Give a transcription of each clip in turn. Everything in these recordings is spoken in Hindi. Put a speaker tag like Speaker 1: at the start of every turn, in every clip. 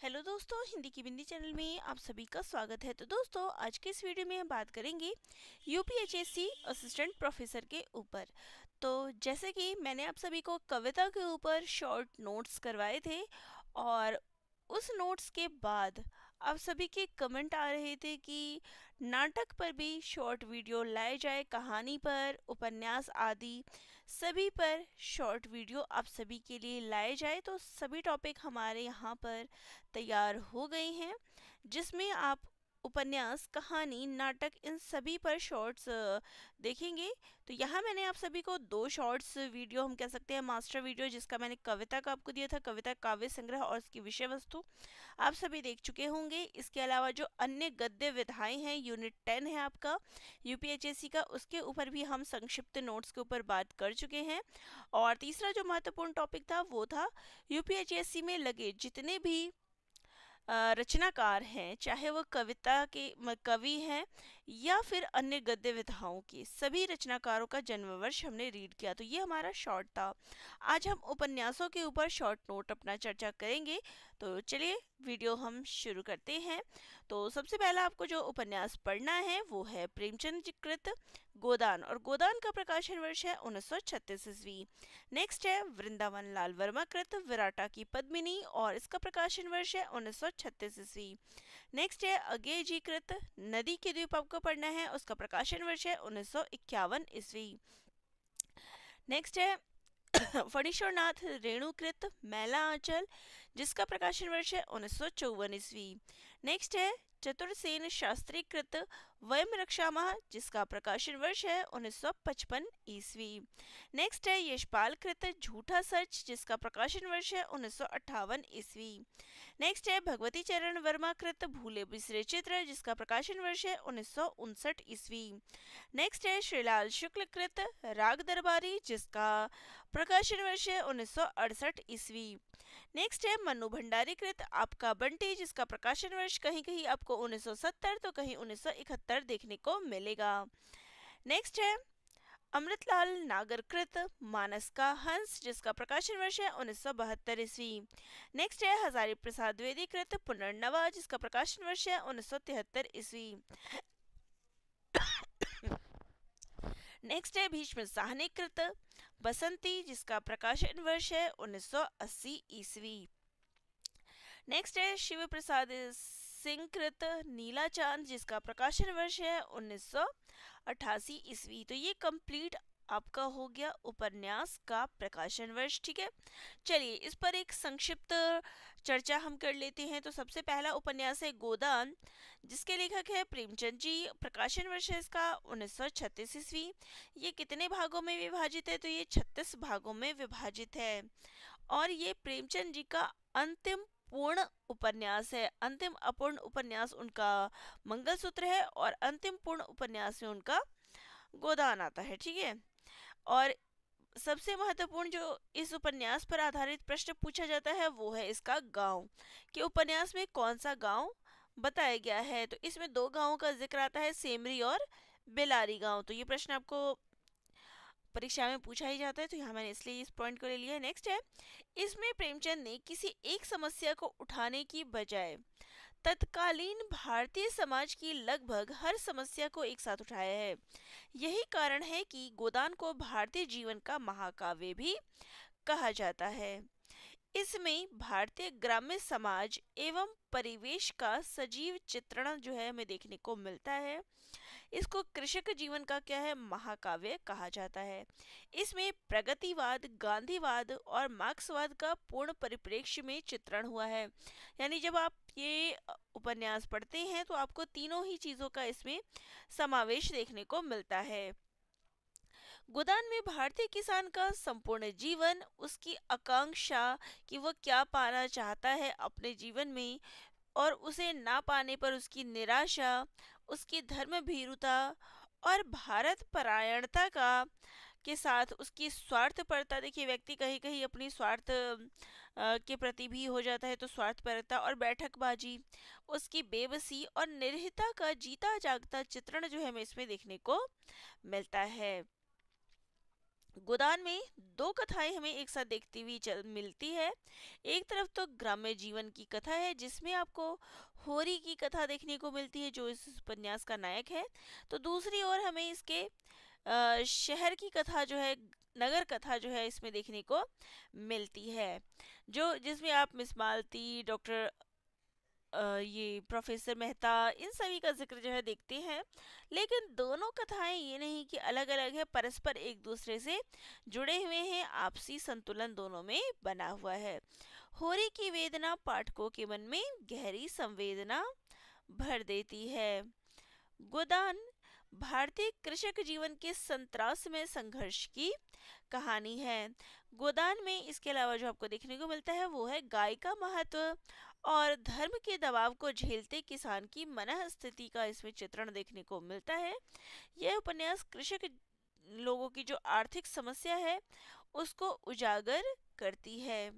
Speaker 1: हेलो दोस्तों, हिंदी की बिंदी चैनल में आप सभी का स्वागत है। तो दोस्तों, आज के इस वीडियो में हम बात करेंगे यूपीएचएससी असिस्टेंट प्रोफेसर के ऊपर। तो जैसे कि मैंने आप सभी को कविता के ऊपर शॉर्ट नोट्स करवाए थे और उस नोट्स के बाद आप सभी के कमेंट आ रहे थे कि नाटक पर भी शॉर्ट वीडियो लाए जाए, कहानी पर, उपन्यास आदि सभी पर शॉर्ट वीडियो आप सभी के लिए लाए जाए। तो सभी टॉपिक हमारे यहाँ पर तैयार हो गए हैं, जिसमें आप उपन्यास, कहानी, नाटक इन सभी पर शॉर्ट्स देखेंगे। तो यहाँ मैंने आप सभी को दो शॉर्ट्स वीडियो, हम कह सकते हैं मास्टर वीडियो, जिसका मैंने कविता का आपको दिया था, कविता काव्य संग्रह और उसकी विषय वस्तु, आप सभी देख चुके होंगे। इसके अलावा जो अन्य गद्य विधाएं हैं, यूनिट 10 है आपका यूपीएचएससी का, उसके ऊपर भी हम संक्षिप्त नोट्स के ऊपर बात कर चुके हैं। और तीसरा जो महत्वपूर्ण टॉपिक था वो था यूपीएचएससी में लगे जितने भी रचनाकार हैं, चाहे वो कविता के कवि हैं या फिर अन्य गद्य विधाओं के, सभी रचनाकारों का जन्म वर्ष हमने रीड किया। तो ये हमारा शॉर्ट था। आज हम उपन्यासों के ऊपर शॉर्ट नोट अपना चर्चा करेंगे। तो चलिए वीडियो हम शुरू करते हैं। तो सबसे पहला आपको जो उपन्यास पढ़ना है वो है प्रेमचंद जी कृत गोदान, और गोदान का प्रकाशन वर्ष है 1936 ईस्वी। नेक्स्ट है वृंदावन लाल वर्मा कृत विराटा की पद्मिनी, और इसका प्रकाशन वर्ष है 1936 ईस्वी। नेक्स्ट है अज्ञे जी कृत नदी के द्वीप, आपको पढ़ना है, उसका प्रकाशन वर्ष है 1951 ईस्वी। नेक्स्ट है फणीश्वरनाथ रेणुकृत मैला आंचल, जिसका प्रकाशन वर्ष है 1954 ईस्वी। नेक्स्ट है चतुर्सेन शास्त्री कृत वयम रक्षामः, जिसका प्रकाशन वर्ष है 1955 ईस्वी। नेक्स्ट है यशपाल कृत झूठा सच, जिसका प्रकाशन वर्ष है 1958 ईस्वी। नेक्स्ट है भगवती चरण वर्मा कृत भूले बिसरे चित्र, जिसका प्रकाशन वर्ष है 1959 ईस्वी। नेक्स्ट है श्रीलाल शुक्ल कृत राग दरबारी, जिसका प्रकाशन वर्ष है 1968 ईस्वी। नेक्स्ट है मन्नू भंडारी कृत आपका बंटी, जिसका प्रकाशन वर्ष कहीं कहीं आपको 1970 तो कहीं 1971 देखने को मिलेगा। नेक्स्ट है अमृतलाल नागर कृत मानस का हंस, जिसका प्रकाशन वर्ष है 1972 ईस्वी। नेक्स्ट है हजारी प्रसाद द्विवेदी कृत पुनर्नवा, जिसका प्रकाशन वर्ष है 1973 ईस्वी। नेक्स्ट है भीष्म साहनी कृत बसंती, जिसका प्रकाशन वर्ष है 1980 ईस्वी। नेक्स्ट है शिव प्रसाद सिंह कृत नीला चांद, जिसका प्रकाशन वर्ष है 1988 ईस्वी। तो ये कंप्लीट आपका हो गया उपन्यास का प्रकाशन वर्ष। ठीक है, चलिए इस पर एक संक्षिप्त चर्चा हम कर लेते हैं। तो सबसे पहला उपन्यास है गोदान, जिसके लेखक है प्रेमचंद जी। प्रकाशन वर्ष है इसका 1936 ईस्वी। ये कितने भागों में विभाजित है? तो ये 36 भागों में विभाजित है, और ये प्रेमचंद जी का अंतिम पूर्ण उपन्यास है। अंतिम अपूर्ण उपन्यास उनका मंगलसूत्र है, और अंतिम पूर्ण उपन्यास में उनका गोदान आता है। ठीक है, और सबसे महत्वपूर्ण जो इस उपन्यास पर आधारित प्रश्न पूछा जाता है वो है इसका गांव, कि उपन्यास में कौन सा गांव बताया गया है। तो इसमें दो गांवों का जिक्र आता है, सेमरी और बेलारी गांव। तो ये प्रश्न आपको परीक्षा में पूछा ही जाता है, तो यहाँ मैंने इसलिए इस पॉइंट को ले लिया है। नेक्स्ट है, इसमें प्रेमचंद ने किसी एक समस्या को उठाने की बजाय तत्कालीन भारतीय समाज की लगभग हर समस्या को एक साथ उठाया है। यही कारण है कि गोदान को भारतीय जीवन का महाकाव्य भी कहा जाता है। इसमें भारतीय ग्राम्य समाज एवं परिवेश का सजीव चित्रण जो है हमें देखने को मिलता है। इसको कृषक जीवन का क्या है, महाकाव्य कहा जाता है। इसमें प्रगतिवाद, गांधीवाद और मार्क्सवाद का पूर्ण परिप्रेक्ष्य में चित्रण हुआ है। यानी जब आप ये उपन्यास पढ़ते हैं तो आपको तीनों ही चीज़ों का इसमें समावेश देखने को मिलता है। गोदान में भारतीय किसान का संपूर्ण जीवन, उसकी आकांक्षा कि वह क्या पाना चाहता है अपने जीवन में, और उसे ना पाने पर उसकी निराशा, उसकी धर्म भीरुता और भारत परायणता का के साथ उसकी स्वार्थपरता। देखिए, व्यक्ति कहीं कहीं अपनी स्वार्थ के प्रति भी हो जाता है, तो स्वार्थपरता और बैठकबाजी, उसकी बेबसी और निर्हिता का जीता जागता चित्रण जो है हमें इसमें देखने को मिलता है। गोदान में दो कथाएं हमें एक साथ देखती हुई मिलती है। एक तरफ तो ग्राम्य जीवन की कथा है जिसमें आपको होरी की कथा देखने को मिलती है जो इस उपन्यास का नायक है। तो दूसरी ओर हमें इसके शहर की कथा जो है, नगर कथा जो है इसमें देखने को मिलती है, जो जिसमें आप मिस मालती, डॉक्टर ये प्रोफेसर मेहता, इन सभी का जिक्र जो है देखते हैं। लेकिन दोनों कथाएं ये नहीं कि अलग अलग है, परस्पर एक दूसरे से जुड़े हुए हैं, आपसी संतुलन दोनों में बना हुआ है। होरी की वेदना पाठकों के मन में गहरी संवेदना भर देती है। गोदान भारतीय कृषक जीवन के संतरास में संघर्ष की कहानी है। गोदान में इसके अलावा जो आपको देखने को मिलता है वो है गाय का महत्व और धर्म के दबाव को झेलते किसान की मनः स्थिति का इसमें चित्रण देखने को मिलता है। यह उपन्यास कृषक लोगों की जो आर्थिक समस्या है उसको उजागर करती है।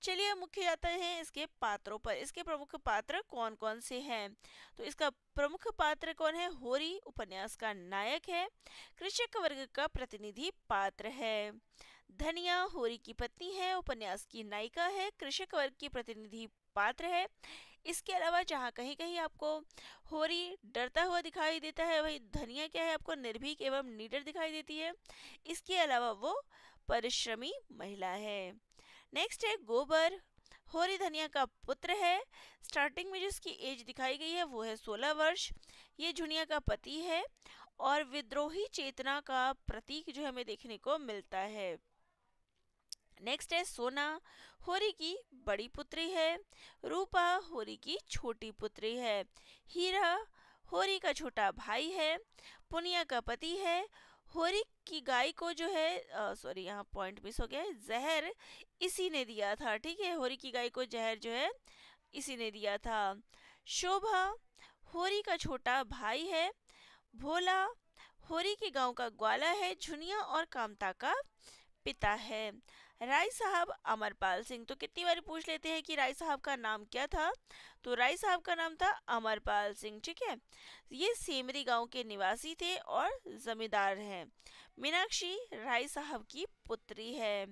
Speaker 1: चलिए अब मुख्य जाते हैं इसके पात्रों पर। इसके प्रमुख पात्र कौन कौन से हैं? तो इसका प्रमुख पात्र कौन है? होरी उपन्यास का नायक है, कृषक वर्ग का प्रतिनिधि पात्र है। धनिया होरी की पत्नी है, उपन्यास की नायिका है, कृषक वर्ग की प्रतिनिधि पात्र है। इसके अलावा जहाँ कहीं कहीं आपको होरी डरता हुआ दिखाई देता है, वही धनिया क्या है, आपको निर्भीक एवं निडर दिखाई देती है। इसके अलावा वो परिश्रमी महिला है। नेक्स्ट है गोबर, होरी धनिया का पुत्र है। स्टार्टिंग में जिसकी एज दिखाई गई है वो है 16 वर्ष। ये झुनिया का पति है और विद्रोही चेतना का प्रतीक जो हमें देखने को मिलता है। नेक्स्ट है सोना, होरी की बड़ी पुत्री है। रूपा होरी की छोटी पुत्री है। हीरा होरी का छोटा भाई है। पुनिया का पति है। होरी की गाय को जो है सॉरी यहाँ पॉइंट मिस हो गया है, जहर इसी ने दिया था। ठीक है, होरी की गाय को जहर जो है इसी ने दिया था। शोभा होरी का छोटा भाई है। भोला होरी के गांव का ग्वाला है। झुनिया और कामता का पिता है। राय साहब अमरपाल सिंह, तो कितनी बार पूछ लेते हैं कि राय साहब का नाम क्या था? तो राय साहब का नाम था अमरपाल सिंह। ठीक है, ये सेमरी गांव के निवासी थे और जमींदार हैं। मीनाक्षी राय साहब की पुत्री है।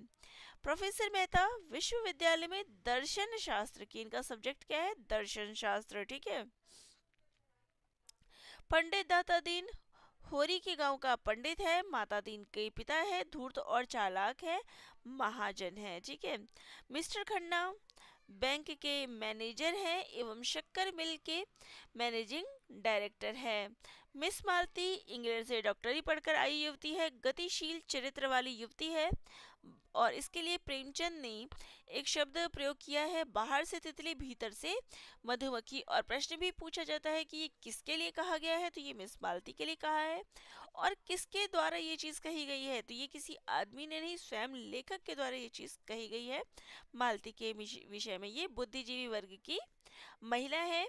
Speaker 1: प्रोफेसर मेहता विश्वविद्यालय में दर्शन शास्त्र की, इनका सब्जेक्ट क्या है? दर्शन शास्त्र। ठीक है। पंडित दाता दीन होरी के गांव का पंडित है। माता दीन के पिता है, धूर्त और चालाक है, महाजन है। ठीक है। मिस्टर खन्ना बैंक के मैनेजर हैं एवं शक्कर मिल के मैनेजिंग डायरेक्टर है। मिस मालती इंग्लैंड से डॉक्टरी पढ़कर आई युवती है, गतिशील चरित्र वाली युवती है। और इसके लिए प्रेमचंद ने एक शब्द प्रयोग किया है, बाहर से तितली भीतर से मधुमक्खी। और प्रश्न भी पूछा जाता है कि ये किसके लिए कहा गया है? तो ये मिस मालती के लिए कहा है। और किसके द्वारा ये चीज कही गई है? तो ये किसी आदमी ने नहीं, स्वयं लेखक के द्वारा ये चीज कही गई है मालती के विषय में। ये बुद्धिजीवी वर्ग की महिला है।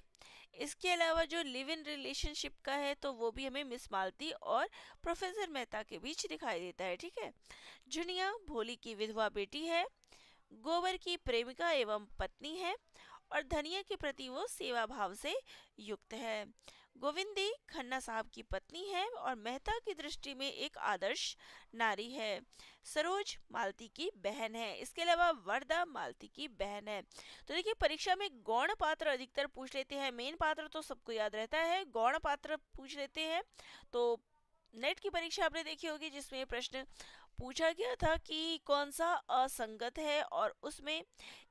Speaker 1: इसके अलावा जो लिव इन रिलेशनशिप का है तो वो भी हमें मिस मालती और प्रोफेसर मेहता के बीच दिखाई देता है। ठीक है। जुनिया भोली की विधवा बेटी है। गोबर की प्रेमिका एवं पत्नी है और धनिया के प्रति वो सेवा भाव से युक्त है। गोविंदी खन्ना साहब की पत्नी है और मेहता की दृष्टि में एक आदर्श नारी है। सरोज मालती की बहन है। इसके अलावा वर्दा मालती की बहन है। तो देखिए परीक्षा में गौण पात्र अधिकतर पूछ लेते हैं, मेन पात्र तो सबको याद रहता है, गौण पात्र पूछ लेते हैं। तो नेट की परीक्षा आपने देखी होगी जिसमें प्रश्न पूछा गया था कि कौन सा असंगत है और उसमें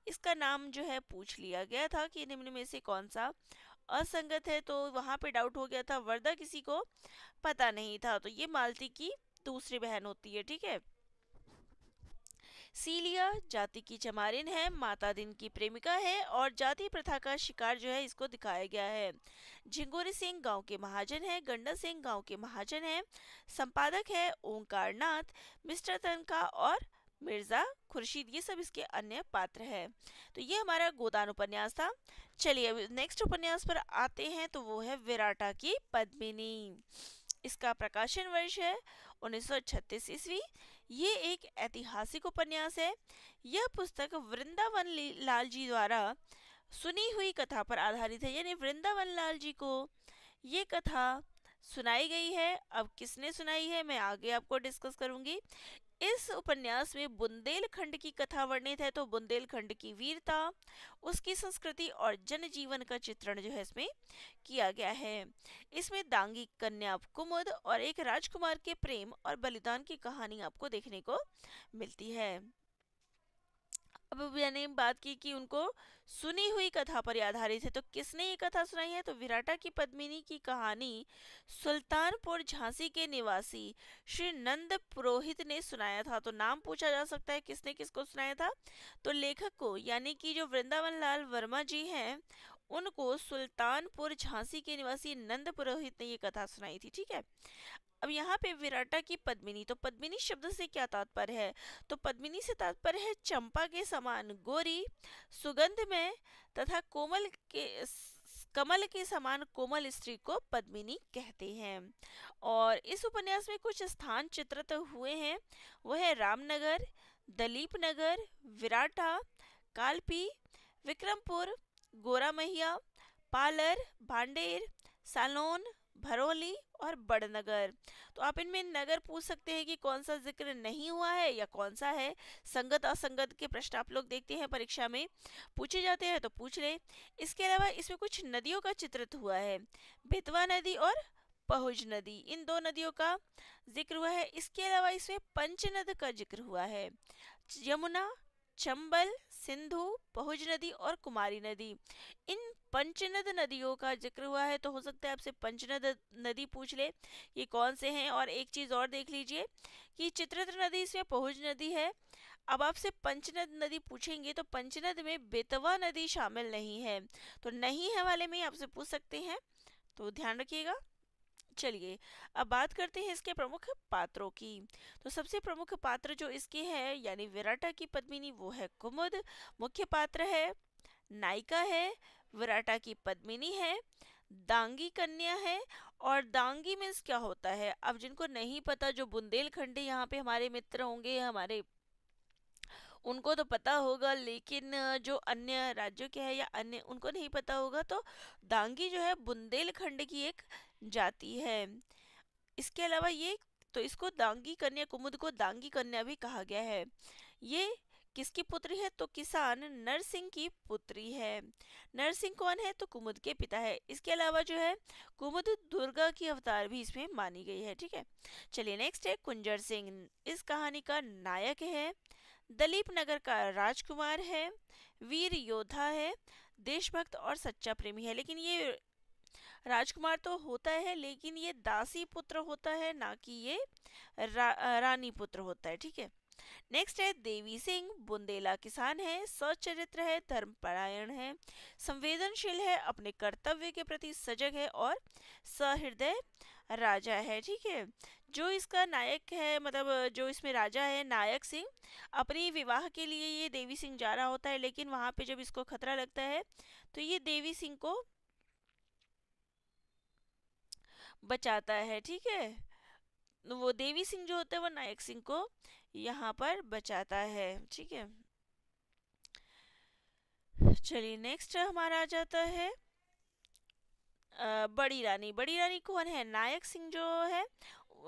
Speaker 1: इसका नाम जो है पूछ लिया गया था कि निम्न में से कौन सा असंगत है। तो वहां पे डाउट हो गया था, वर्दा किसी को पता नहीं था, तो ये मालती की दूसरी बहन होती है। ठीक है। सीलिया जाति की चमारिन है, माता दिन की प्रेमिका है और जाति प्रथा का शिकार जो है इसको दिखाया गया है। झिंगोरी सिंह गांव के महाजन है। गंडा सिंह गांव के महाजन है। संपादक है ओंकार नाथ, मिस्टर तनका और मिर्जा खुर्शीद, ये सब इसके अन्य पात्र है। तो ये हमारा गोदान उपन्यास था। चलिए अब नेक्स्ट उपन्यास पर आते हैं, तो वो है विराटा की पद्मिनी। इसका प्रकाशन वर्ष है 1936 ईस्वी। ये एक ऐतिहासिक उपन्यास है। यह पुस्तक वृंदावन लाल जी द्वारा सुनी हुई कथा पर आधारित है, यानी वृंदावन लाल जी को ये कथा सुनाई गई है। अब किसने सुनाई है मैं आगे आपको डिस्कस करूंगी। इस उपन्यास में बुंदेलखंड की कथा वर्णित है, तो बुंदेलखंड की वीरता, उसकी संस्कृति और जनजीवन का चित्रण जो है इसमें किया गया है। इसमें दांगी कन्या कुमुद और एक राजकुमार के प्रेम और बलिदान की कहानी आपको देखने को मिलती है। अब मैंने बात की कि उनको सुनी हुई कथा पर आधारित है, तो किसने ये कथा सुनाई है? तो विराटा की पद्मिनी की कहानी सुल्तानपुर झांसी के निवासी श्री नंद पुरोहित ने सुनाया था। तो नाम पूछा जा सकता है किसने किसको सुनाया था, तो लेखक को यानी कि जो वृंदावन लाल वर्मा जी हैं उनको सुल्तानपुर झांसी के निवासी नंद पुरोहित ने ये कथा सुनाई थी। ठीक है, अब यहाँ पे विराटा की पद्मिनी, तो पद्मिनी शब्द से क्या तात्पर्य है? तो पद्मिनी से तात्पर्य है चंपा के समान गोरी, सुगंध में तथा कोमल के कमल के समान कोमल स्त्री को पद्मिनी कहते हैं। और इस उपन्यास में कुछ स्थान चित्रित हुए हैं, वह है रामनगर, दलीप नगर, विराटा, कालपी, विक्रमपुर, गोरामहिया, पालर, भांडेर, सालोन, भरोली और बड़नगर। तो आप इनमें नगर पूछ सकते हैं कि कौन सा जिक्र नहीं हुआ है या कौन सा है। संगत असंगत के प्रश्न आप लोग देखते हैं परीक्षा में पूछे जाते हैं, तो पूछ लें। इसके अलावा इसमें कुछ नदियों का चित्रित हुआ है, बेतवा नदी और पहुज नदी, इन दो नदियों का जिक्र हुआ है। इसके अलावा इसमें पंचनद का जिक्र हुआ है, यमुना, चंबल, सिंधु, पहुज नदी और कुमारी नदी, इन पंचनद नदियों का जिक्र हुआ है। तो हो सकता है आपसे पंचनद नदी पूछ ले, ये कौन से हैं। और एक चीज और देख लीजिए कि चित्रित नदी इसमें पहुज नदी है। अब आपसे पंचनद नदी पूछेंगे तो पंचनद में बेतवा नदी शामिल नहीं है, तो नहीं है वाले में आपसे पूछ सकते हैं, तो ध्यान रखिएगा। चलिए अब बात करते हैं इसके प्रमुख पात्रों की। तो सबसे प्रमुख पात्र जो इसके है यानी विराटा की पद्मिनी, वो है कुमुद, मुख्य पात्र है। नायिका है विराटा की पद्मिनी है। दांगी कन्या है, और दांगी मीन्स क्या होता है? अब जिनको नहीं पता, जो बुंदेलखंडी यहाँ पे हमारे मित्र होंगे हमारे, उनको तो पता होगा, लेकिन जो अन्य राज्यों के हैं या अन्य उनको नहीं पता होगा, तो दांगी जो है बुंदेलखंड की एक जाति है। इसके अलावा ये, तो इसको दांगी कन्या, कुमुद को दांगी कन्या भी कहा गया है। ये किसकी पुत्री है? तो किसान नरसिंह की पुत्री है। नरसिंह कौन है? तो कुमुद के पिता है। इसके अलावा जो है कुमुद दुर्गा की अवतार भी इसमें मानी गई है। ठीक है, चलिए नेक्स्ट है कुंजर सिंह, इस कहानी का नायक है। दलीप नगर का राजकुमार है, वीर योद्धा है, देशभक्त और सच्चा प्रेमी है। लेकिन ये राजकुमार तो होता है, लेकिन ये दासी पुत्र होता है, ना कि ये रानी पुत्र होता है। ठीक है, नेक्स्ट है देवी सिंह, बुंदेला किसान है, सच्चरित्र है, धर्मपरायण है, संवेदनशील है, अपने कर्तव्य के प्रति सजग है और सहृदय राजा है। ठीक है, जो इसका नायक है, मतलब जो इसमें राजा है नायक सिंह, अपनी विवाह के लिए ये देवी सिंह जा रहा होता है, लेकिन वहां पे जब इसको खतरा लगता है तो ये देवी सिंह को बचाता है। ठीक है, वो देवी सिंह जो होता है वो नायक सिंह को यहाँ पर बचाता है। ठीक है, चलिए नेक्स्ट हमारा आ जाता है बड़ी रानी। बड़ी रानी कौन है? नायक सिंह जो है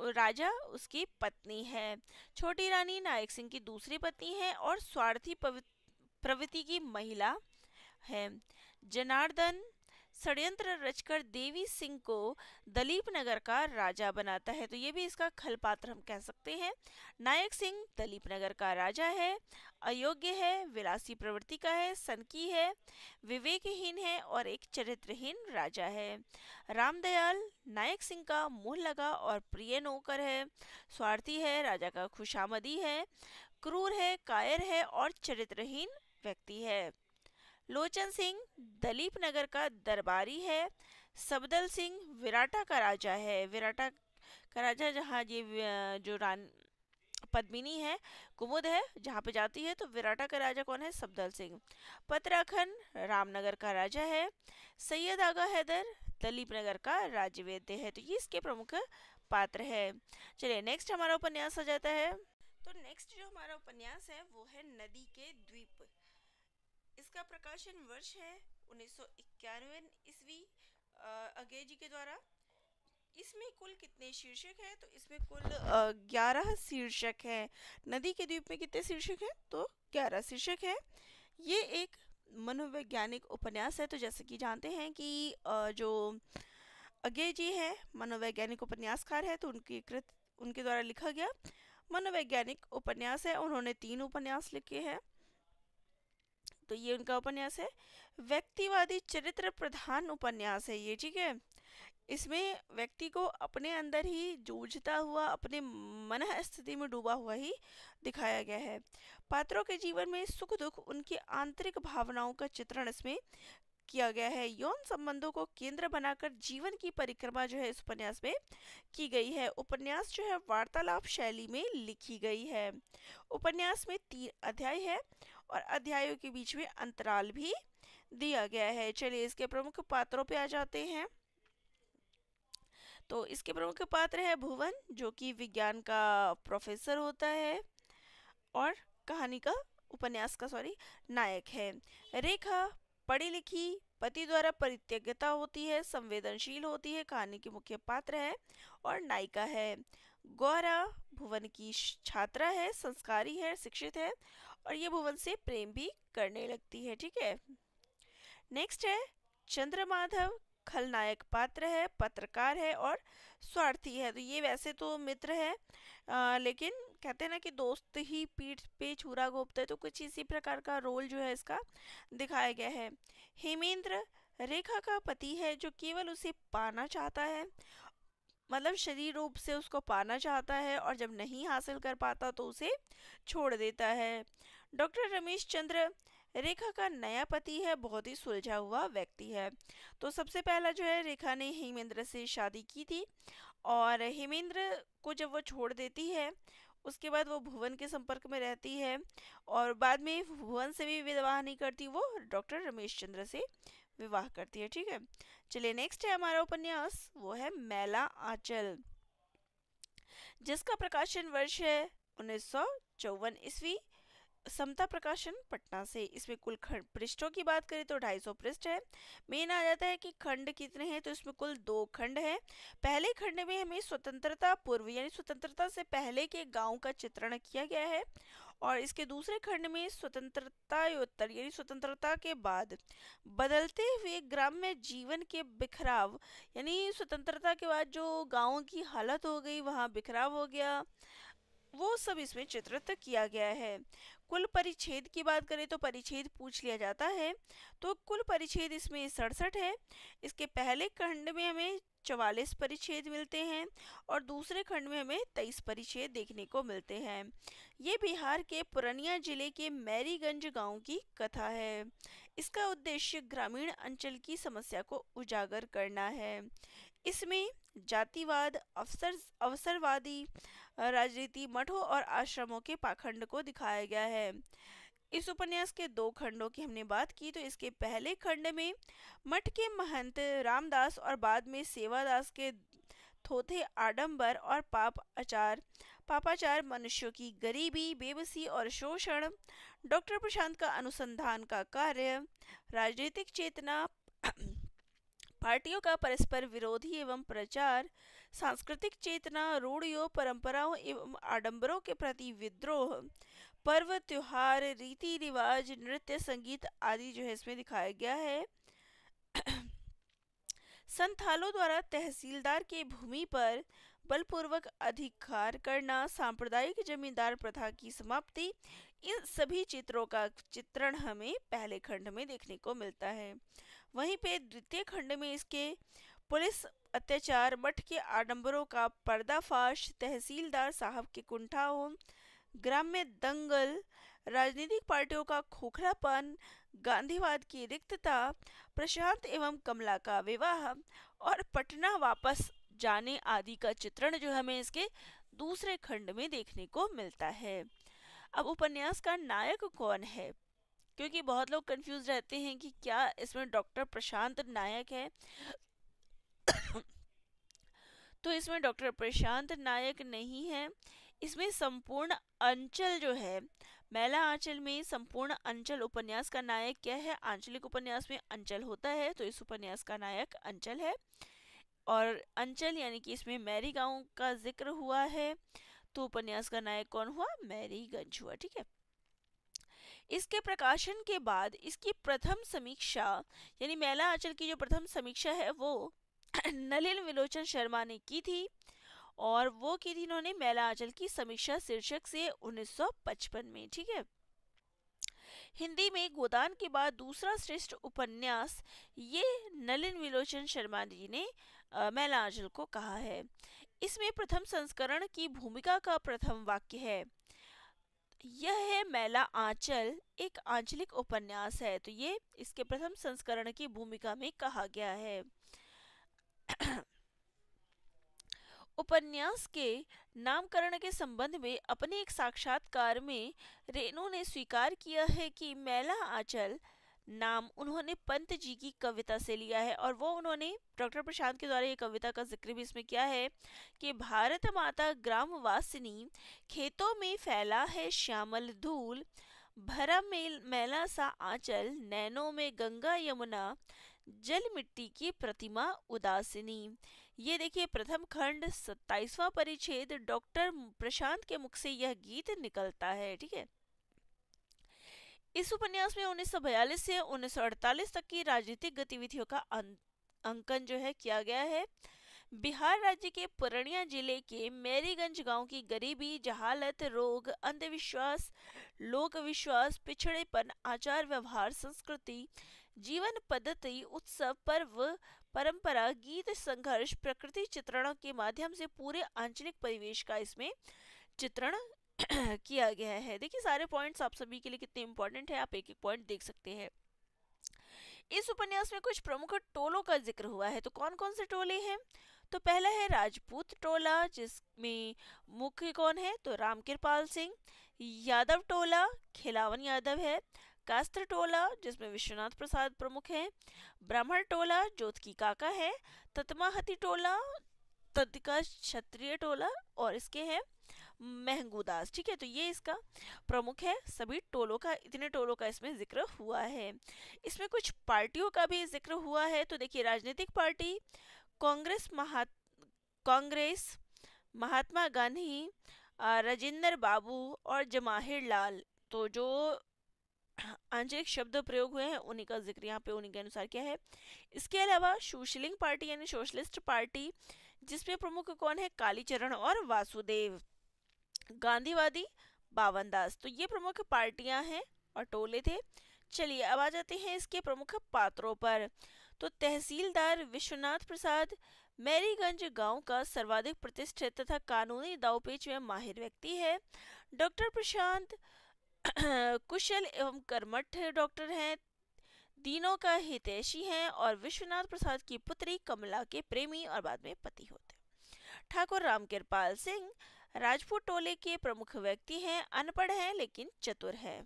Speaker 1: राजा, उसकी पत्नी है। छोटी रानी नायक सिंह की दूसरी पत्नी है और स्वार्थी प्रवृत्ति की महिला है। जनार्दन षड्यंत्र रचकर देवी सिंह को दलीप नगर का राजा बनाता है, तो ये भी इसका खल पात्र हम कह सकते हैं। नायक सिंह दलीप नगर का राजा है, अयोग्य है, विलासी प्रवृत्ति का है, सनकी है, विवेकहीन है और एक चरित्रहीन राजा है। रामदयाल नायक सिंह का मुंह लगा और प्रिय नौकर है, स्वार्थी है, राजा का खुशामदी है, क्रूर है, कायर है और चरित्रहीन व्यक्ति है। लोचन सिंह दलीप नगर का दरबारी है। सबदल सिंह विराटा का राजा है। विराटा का राजा जहाँ ये जो पद्मिनी है, कुमुद है, जहाँ पे जाती है, तो विराटा का राजा कौन है? सबदल सिंह। पतराखन रामनगर का राजा है। सैयद आगा हैदर दलीप नगर का राज्यवेद्य है। तो ये इसके प्रमुख पात्र है। चलिए नेक्स्ट हमारा उपन्यास आ जाता है। तो नेक्स्ट जो हमारा उपन्यास है वो है नदी के द्वीप। इसका प्रकाशन वर्ष है 1991 ईस्वी, अगे जी के द्वारा। इसमें कुल कितने शीर्षक हैं? तो इसमें कुल 11 शीर्षक हैं। नदी के द्वीप में कितने शीर्षक हैं? तो 11 शीर्षक हैं। ये एक मनोवैज्ञानिक उपन्यास है। तो जैसे कि जानते हैं कि जो अज्ञे जी है मनोवैज्ञानिक उपन्यासकार है, तो उनके द्वारा लिखा गया मनोवैज्ञानिक उपन्यास है। उन्होंने 3 उपन्यास लिखे हैं। तो ये उनका उपन्यास है। व्यक्तिवादी चरित्र प्रधान उपन्यास है ये, ठीक है। इसमें व्यक्ति को अपने अंदर ही जूझता हुआ, अपने मन स्थिति में डूबा हुआ ही दिखाया गया है। पात्रों के जीवन में सुख दुख, उनकी आंतरिक भावनाओं का चित्रण इसमें किया गया है। यौन संबंधों को केंद्र बनाकर जीवन की परिक्रमा जो है इस उपन्यास में की गई है। उपन्यास जो है वार्तालाप शैली में लिखी गई है। उपन्यास में 3 अध्याय है और अध्यायों के बीच में अंतराल भी दिया गया है। चलिए इसके प्रमुख पात्रों पे आ जाते हैं। तो इसके प्रमुख पात्र है भुवन, जो कि विज्ञान का प्रोफेसर होता है और कहानी का उपन्यास का नायक है। रेखा पढ़ी लिखी, पति द्वारा परित्यक्ता होती है, संवेदनशील होती है, कहानी की मुख्य पात्र है और नायिका है। गौरा भुवन की छात्रा है, संस्कारी है, शिक्षित है और ये भुवन से प्रेम भी करने लगती है, ठीक है। नेक्स्ट है चंद्रमाधव, खलनायक पात्र है, पत्रकार है और स्वार्थी है। तो ये वैसे तो मित्र है, लेकिन कहते हैं ना कि दोस्त ही पीठ पे छुरा घोंपता है, तो कुछ इसी प्रकार का रोल जो है इसका दिखाया गया है। हेमेंद्र रेखा का पति है, जो केवल उसे पाना चाहता है, मतलब शरीर रूप से उसको पाना चाहता है और जब नहीं हासिल कर पाता तो उसे छोड़ देता है। डॉक्टर रमेश चंद्र रेखा का नया पति है, बहुत ही सुलझा हुआ व्यक्ति है। तो सबसे पहला जो है, रेखा ने हेमेंद्र से शादी की थी और हेमेंद्र को जब वो छोड़ देती है, उसके बाद वो भुवन के संपर्क में रहती है और बाद में भुवन से भी विवाह नहीं करती, वो डॉक्टर रमेश चंद्र से विवाह करती है, ठीक है। चलिए नेक्स्ट है हमारा उपन्यास, वो है मैला आंचल, जिसका प्रकाशन वर्ष है 1954 ईस्वी, समता प्रकाशन पटना से। इसमें कुल पृष्ठों की बात करें तो 250 पृष्ठ है। मेन आ जाता है कि खंड कितने हैं, तो इसमें कुल 2 खंड हैं। पहले खंड में हमें स्वतंत्रता पूर्व यानी स्वतंत्रता से पहले के गांव का चित्रण किया गया है और इसके दूसरे खंड में स्वतंत्रतायोत्तर यानी स्वतंत्रता के बाद बदलते हुए ग्राम्य जीवन के बिखराव, यानी स्वतंत्रता के बाद जो गाँव की हालत हो गई, वहाँ बिखराव हो गया, वो सब इसमें चित्रित किया गया है। कुल परिच्छेद की बात करें तो परिच्छेद पूछ लिया जाता है, तो कुल परिच्छेद इसमें 67 है। इसके पहले खंड में हमें 44 परिच्छेद मिलते हैं और दूसरे खंड में हमें 23 परिच्छेद देखने को मिलते हैं। ये बिहार के पूर्णिया जिले के मैरीगंज गांव की कथा है। इसका उद्देश्य ग्रामीण अंचल की समस्या को उजागर करना है। इसमें जातिवाद, अवसरवादी राजनीति, मठों और आश्रमों के पाखंड को दिखाया गया है। इस उपन्यास के 2 खंडों की हमने बात की, तो इसके पहले खंड में मठ के महंत रामदास और बाद में सेवादास के थोथे आडंबर और पापाचार, मनुष्यों की गरीबी, बेबसी और शोषण, डॉक्टर प्रशांत का अनुसंधान का कार्य, राजनीतिक चेतना, पार्टियों का परस्पर विरोधी एवं प्रचार, सांस्कृतिक चेतना, रूढ़ियों, परंपराओं एवं आडंबरों के प्रति विद्रोह, पर्व त्योहार, रीति रिवाज, नृत्य, संगीत आदि जो है इसमें दिखाया गया है। संथालों द्वारा तहसीलदार के भूमि पर बलपूर्वक अधिकार करना, सांप्रदायिक जमींदार प्रथा की समाप्ति, इन सभी चित्रों का चित्रण हमें पहले खंड में देखने को मिलता है। वहीं पे द्वितीय खंड में इसके पुलिस अत्याचार, मठ के आडंबरों का पर्दाफाश, तहसीलदार साहब के कुंठाओं, ग्राम्य दंगल, राजनीतिक पार्टियों का खोखलापन, गांधीवाद की रिक्तता, प्रशांत एवं कमला का विवाह और पटना वापस जाने आदि का चित्रण जो हमें इसके दूसरे खंड में देखने को मिलता है। अब उपन्यास का नायक कौन है, क्योंकि बहुत लोग कंफ्यूज रहते हैं कि क्या इसमें डॉक्टर प्रशांत नायक है। तो इसमें डॉक्टर प्रशांत नायक नहीं है। इसमें संपूर्ण अंचल जो है, मैला आंचल में संपूर्ण अंचल उपन्यास का नायक क्या है। आंचलिक उपन्यास में अंचल होता है, तो इस उपन्यास का नायक अंचल है। और अंचल यानी कि इसमें मैरी गांव का जिक्र हुआ है। तो उपन्यास का नायक कौन हुआ? मैरीगंज हुआ। ठीक है। इसके प्रकाशन के बाद इसकी प्रथम समीक्षा यानी मैला आंचल की जो प्रथम समीक्षा है वो नलिन विलोचन शर्मा ने की थी, और वो की थी इन्होंने मैला आंचल की समीक्षा शीर्षक से 1955 में। ठीक है। हिंदी में गोदान के बाद दूसरा श्रेष्ठ उपन्यास ये नलिन विलोचन शर्मा जी ने मैला आंचल को कहा है। इसमें प्रथम संस्करण की भूमिका का प्रथम वाक्य है, यह है मैला आंचल एक आंचलिक उपन्यास है। तो ये इसके प्रथम संस्करण की भूमिका में कहा गया है। उपन्यास के नामकरण के संबंध में अपने एक साक्षात्कार में रेणु ने स्वीकार किया है कि मैला आंचल नाम उन्होंने पंत जी की कविता से लिया है, और वो उन्होंने डॉक्टर प्रशांत के द्वारा ये कविता का जिक्र भी इसमें किया है कि भारत माता ग्रामवासिनी, खेतों में फैला है श्यामल धूल, भरा मैला सा आंचल, नैनों में गंगा यमुना, जल मिट्टी की प्रतिमा उदासिनी। ये देखिए प्रथम खंड 27वां परिच्छेद डॉक्टर प्रशांत के मुख से यह गीत निकलता है। ठीक है। इस उपन्यास में 1942 से 1948 तक की राजनीतिक गतिविधियों का अंकन जो है किया गया है। बिहार राज्य के पूर्णिया जिले के मैरीगंज गांव की गरीबी, जहालत, रोग, अंधविश्वास, लोक विश्वास, पिछड़ेपन, आचार व्यवहार, संस्कृति, जीवन पद्धति, उत्सव, पर्व, परंपरा, गीत, संघर्ष, प्रकृति चित्रणों के माध्यम से पूरे आंचलिक परिवेश का इसमें चित्रण किया गया है। देखिए सारे पॉइंट्स आप सभी के लिए कितने इंपॉर्टेंट है, आप एक एक पॉइंट देख सकते हैं। इस उपन्यास में कुछ प्रमुख टोलों का जिक्र हुआ है। तो कौन कौन से टोले हैं? तो पहला है राजपूत टोला, जिसमें मुख्य कौन है? तो रामकृपाल सिंह। यादव टोला, खिलावन यादव है। कास्त्र टोला, जिसमें विश्वनाथ प्रसाद प्रमुख है। ब्राह्मण टोला, जोतकी काका है। ततमाहती टोला, तत्का क्षत्रिय टोला, और इसके हैं महंगूदास। ठीक है। तो ये इसका प्रमुख है। सभी टोलों का, इतने टोलों का इसमें जिक्र हुआ है। इसमें कुछ पार्टियों का भी जिक्र हुआ है। तो देखिए राजनीतिक पार्टी कांग्रेस, महात्मा गांधी, राजेंद्र बाबू और जवाहिर लाल। तो जो आंचलिक शब्द प्रयोग हुए हैं उन्हीं का जिक्र यहाँ पे उन्हीं के अनुसार क्या है। इसके अलावा सुशीलिंग पार्टी यानी सोशलिस्ट पार्टी, जिसमें प्रमुख कौन है? कालीचरण और वासुदेव। गांधीवादी, बावनदास। तो ये प्रमुख पार्टियां हैं और टोले थे। चलिए अब आ जाते हैं इसके प्रमुख पात्रों पर। तो तहसीलदार विश्वनाथ प्रसाद मैरीगंज गांव का सर्वाधिक प्रतिष्ठित तथा कानूनी दावपेच में माहिर व्यक्ति है। डॉक्टर प्रशांत कुशल एवं कर्मठ डॉक्टर हैं, तीनों का हितैषी हैं और विश्वनाथ प्रसाद की पुत्री कमला के प्रेमी और बाद में पति होते। ठाकुर रामकृपाल सिंह राजपूत टोले के प्रमुख व्यक्ति हैं, अनपढ़ हैं लेकिन चतुर हैं।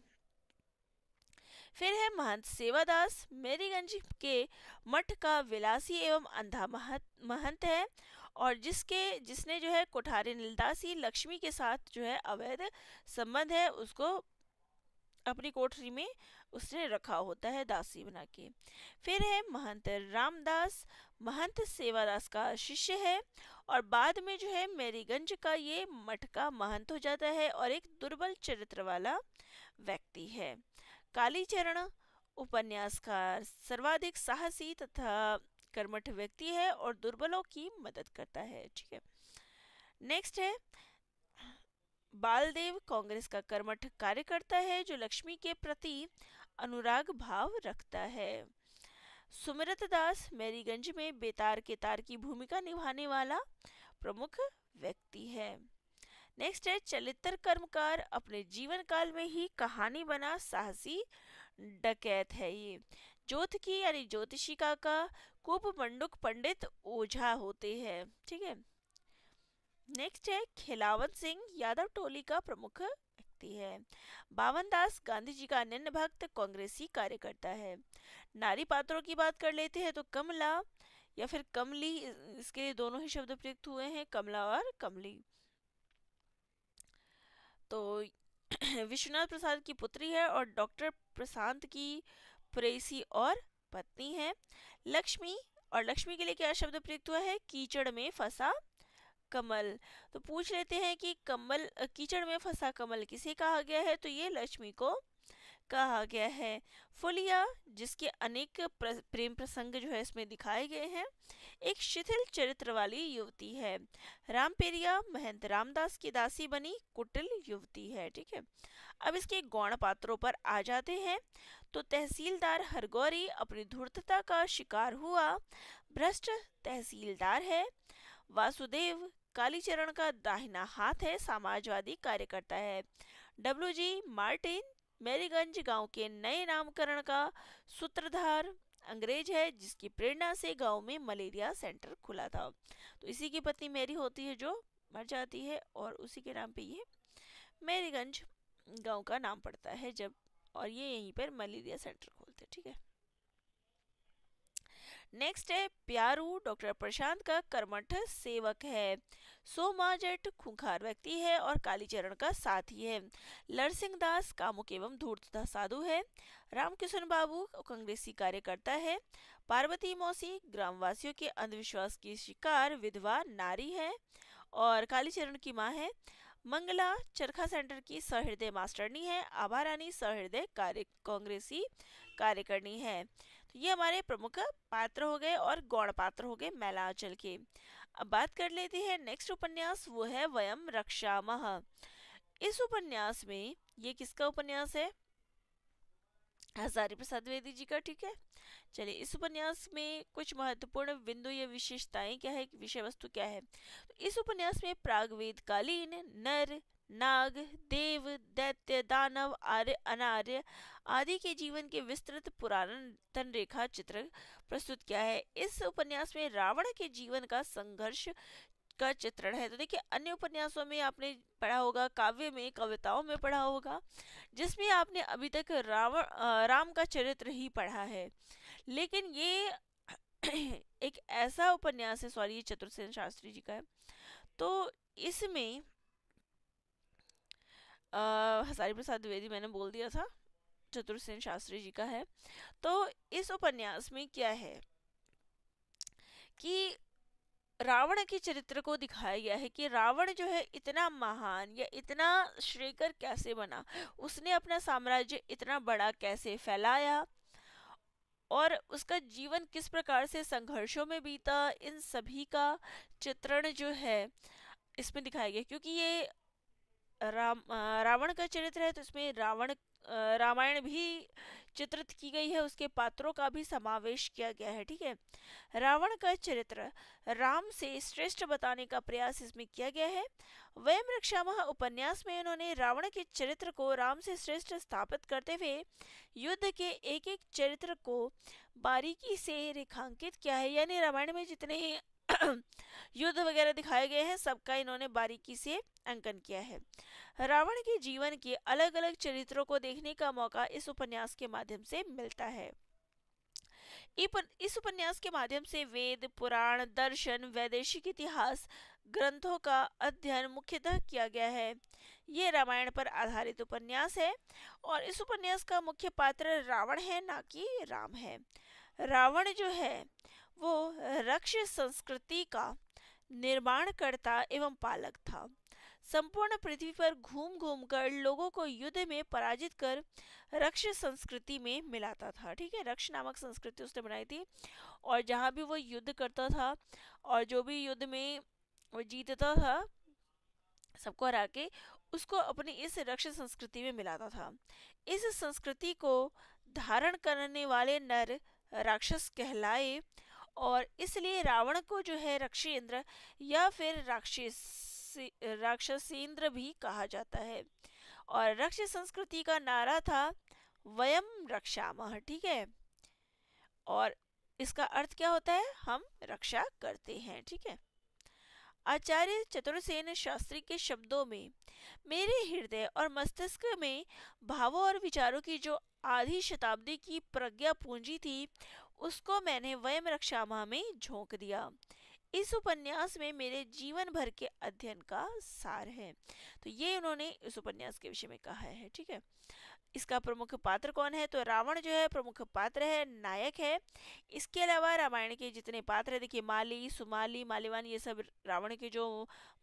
Speaker 1: फिर है महंत सेवादास, मैरीगंज के मठ का विलासी एवं अंधा महंत है, और जिसने जो है कोठारी नीलदासी लक्ष्मी के साथ जो है अवैध संबंध है, उसको अपनी कोठरी में उसने रखा होता है दासी बना के। फिर है महंत रामदास, महंत सेवादास का शिष्य है, और बाद में जो है मैरीगंज का ये मठ का महंत हो जाता है और एक दुर्बल चरित्र वाला व्यक्ति है। कालीचरण उपन्यासकार सर्वाधिक साहसी तथा कर्मठ व्यक्ति है और दुर्बलों की मदद करता है। ठीक है। नेक्स्ट है बालदेव, कांग्रेस का कर्मठ कार्यकर्ता है जो लक्ष्मी के प्रति अनुराग भाव रखता है। सुमिरत दास मैरीगंज में बेतार के तार की भूमिका निभाने वाला प्रमुख व्यक्ति है। नेक्स्ट है चलित्र कर्मकार, अपने जीवन काल में ही कहानी बना साहसी डकैत है ये। ज्योतिकी यानी ज्योतिषी काका, कूप मंडुक पंडित ओझा होते हैं। ठीक है। नेक्स्ट है खिलावन सिंह, यादव टोली का प्रमुख व्यक्ति है। बावनदास गांधी जी का अनन्य भक्त, कांग्रेसी कार्यकर्ता है। नारी पात्रों की बात कर लेते हैं तो कमला या फिर कमली, इसके लिए दोनों ही शब्द प्रयुक्त हुए हैं, कमला और कमली। तो विश्वनाथ प्रसाद की पुत्री है और डॉक्टर प्रशांत की प्रेसी और पत्नी है। लक्ष्मी और लक्ष्मी के लिए क्या शब्द प्रयुक्त हुआ है? कीचड़ में फंसा कमल। तो पूछ लेते हैं कि कमल कीचड़ में फंसा कमल किसे कहा गया है? तो ये लक्ष्मी को कहा गया है। फुलिया, जिसके अनेक प्रेम प्रसंग जो है इसमें दिखाए गए हैं, एक शिथिल चरित्र वाली युवती है। रामपेरिया महंत रामदास की दासी बनी कुटिल युवती है। ठीक है, अब इसके गौण पात्रों पर आ जाते हैं। तो तहसीलदार हरगौरी अपनी धूर्तता का शिकार हुआ, भ्रष्ट तहसीलदार है। वासुदेव कालीचरण का दाहिना हाथ है, समाजवादी कार्यकर्ता है। डब्ल्यू.जी. मार्टिन मेरीगंज गांव के नए नामकरण का सूत्रधार अंग्रेज है, जिसकी प्रेरणा से गांव में मलेरिया सेंटर खुला था। तो इसी की पत्नी मैरी होती है जो मर जाती है, और उसी के नाम पे ये मेरीगंज गांव का नाम पड़ता है जब, और ये यहीं पर मलेरिया सेंटर खोलते। ठीक है, नेक्स्ट है प्यारू, डॉक्टर प्रशांत का कर्मठ सेवक है। सोमा जट खूंखार व्यक्ति है और कालीचरण का साथी है। लरसिंह दास कामुक एवं धूर्तता साधु है। रामकिशन बाबू कांग्रेसी कार्यकर्ता है। पार्वती मौसी ग्रामवासियों के अंधविश्वास की शिकार विधवा नारी है और कालीचरण की माँ है। मंगला चरखा सेंटर की सहृदय मास्टरनी है। आभा रानी सहृदय कांग्रेसी कार्यकर्णी है। तो ये हमारे प्रमुख पात्र हो गए और गौण पात्र हो गए मैलांचल के। अब बात कर लेते हैं नेक्स्ट उपन्यास, वो है वयम रक्षामः। इस उपन्यास में, ये किसका उपन्यास है? हजारी प्रसाद द्विवेदी जी का। ठीक है, चलिए इस उपन्यास में कुछ महत्वपूर्ण बिंदु या विशेषताएं क्या है, विषय वस्तु क्या है? तो इस उपन्यास में प्रागवेदकालीन नर नाग देव दैत्य दानव आर्य अनार्य आदि के जीवन के विस्तृत पुरातन रेखा चित्र प्रस्तुत किया है। इस उपन्यास में रावण के जीवन का संघर्ष का चित्रण है। तो देखिए, अन्य उपन्यासों में आपने पढ़ा होगा, काव्य में कविताओं में पढ़ा होगा, जिसमें आपने अभी तक राम का चरित्र ही पढ़ा है। लेकिन ये एक ऐसा उपन्यास है, सॉरी ये चतुरसेन शास्त्री जी का है, तो इसमें हजारी प्रसाद द्विवेदी मैंने बोल दिया था, चतुरसेन शास्त्री जी का है। तो इस उपन्यास में क्या है कि रावण के चरित्र को दिखाया गया है कि रावण जो है इतना महान या इतना श्रीकर कैसे बना, उसने अपना साम्राज्य इतना बड़ा कैसे फैलाया और उसका जीवन किस प्रकार से संघर्षों में बीता, इन सभी का चित्रण जो है इसमें दिखाया गया। क्योंकि ये रावण का चरित्र है, तो इसमें रामायण भी चित्रित की गई है, उसके पात्रों का भी समावेश किया गया है। ठीक है, रावण का चरित्र राम से श्रेष्ठ बताने का प्रयास इसमें किया गया है। वयम रक्षामः उपन्यास में उन्होंने रावण के चरित्र को राम से श्रेष्ठ स्थापित करते हुए युद्ध के एक एक चरित्र को बारीकी से रेखांकित किया है। यानी रामायण में जितने युद्ध वगैरह दिखाए गए हैं, सबका इन्होंने बारीकी से अंकन किया है। रावण के जीवन के अलग अलग चरित्रों को देखने का मौका इस उपन्यास के माध्यम से मिलता है। इस उपन्यास के माध्यम से वेद पुराण दर्शन वैदेशिक इतिहास ग्रंथों का अध्ययन मुख्यतः किया गया है। ये रामायण पर आधारित उपन्यास है और इस उपन्यास का मुख्य पात्र रावण है, ना कि राम है। रावण जो है वो रक्ष संस्कृति का निर्माणकर्ता एवं पालक था। संपूर्ण पृथ्वी पर घूम घूम कर लोगों को युद्ध में पराजित कर रक्ष संस्कृति में मिलाता था। ठीक है, रक्ष नामक संस्कृति उसने बनाई थी, और जहाँ भी वो युद्ध करता था और जो भी युद्ध में वो जीतता था, सबको हरा के उसको अपनी इस रक्ष संस्कृति में मिलाता था। इस संस्कृति को धारण करने वाले नर राक्षस कहलाए और इसलिए रावण को जो है रक्षेंद्र या फिर राक्षसेंद्र भी कहा जाता है। और रक्ष संस्कृति का नारा था वयम रक्षामः। ठीक है, और इसका अर्थ क्या होता है? हम रक्षा करते हैं। ठीक है, आचार्य चतुरसेन शास्त्री के शब्दों में मेरे हृदय और मस्तिष्क में भावों और विचारों की जो आधी शताब्दी की प्रज्ञा पूंजी थी, उसको मैंने वयम रक्षामः में झोंक दिया। इस उपन्यास में मेरे जीवन भर के अध्ययन का सार है। तो ये उन्होंने इस उपन्यास के विषय में कहा है। ठीक है, इसका प्रमुख पात्र कौन है? तो रावण जो है प्रमुख पात्र है, नायक है। इसके अलावा रामायण के जितने पात्र है, देखिए माली, सुमाली, मालीवान, ये सब रावण के जो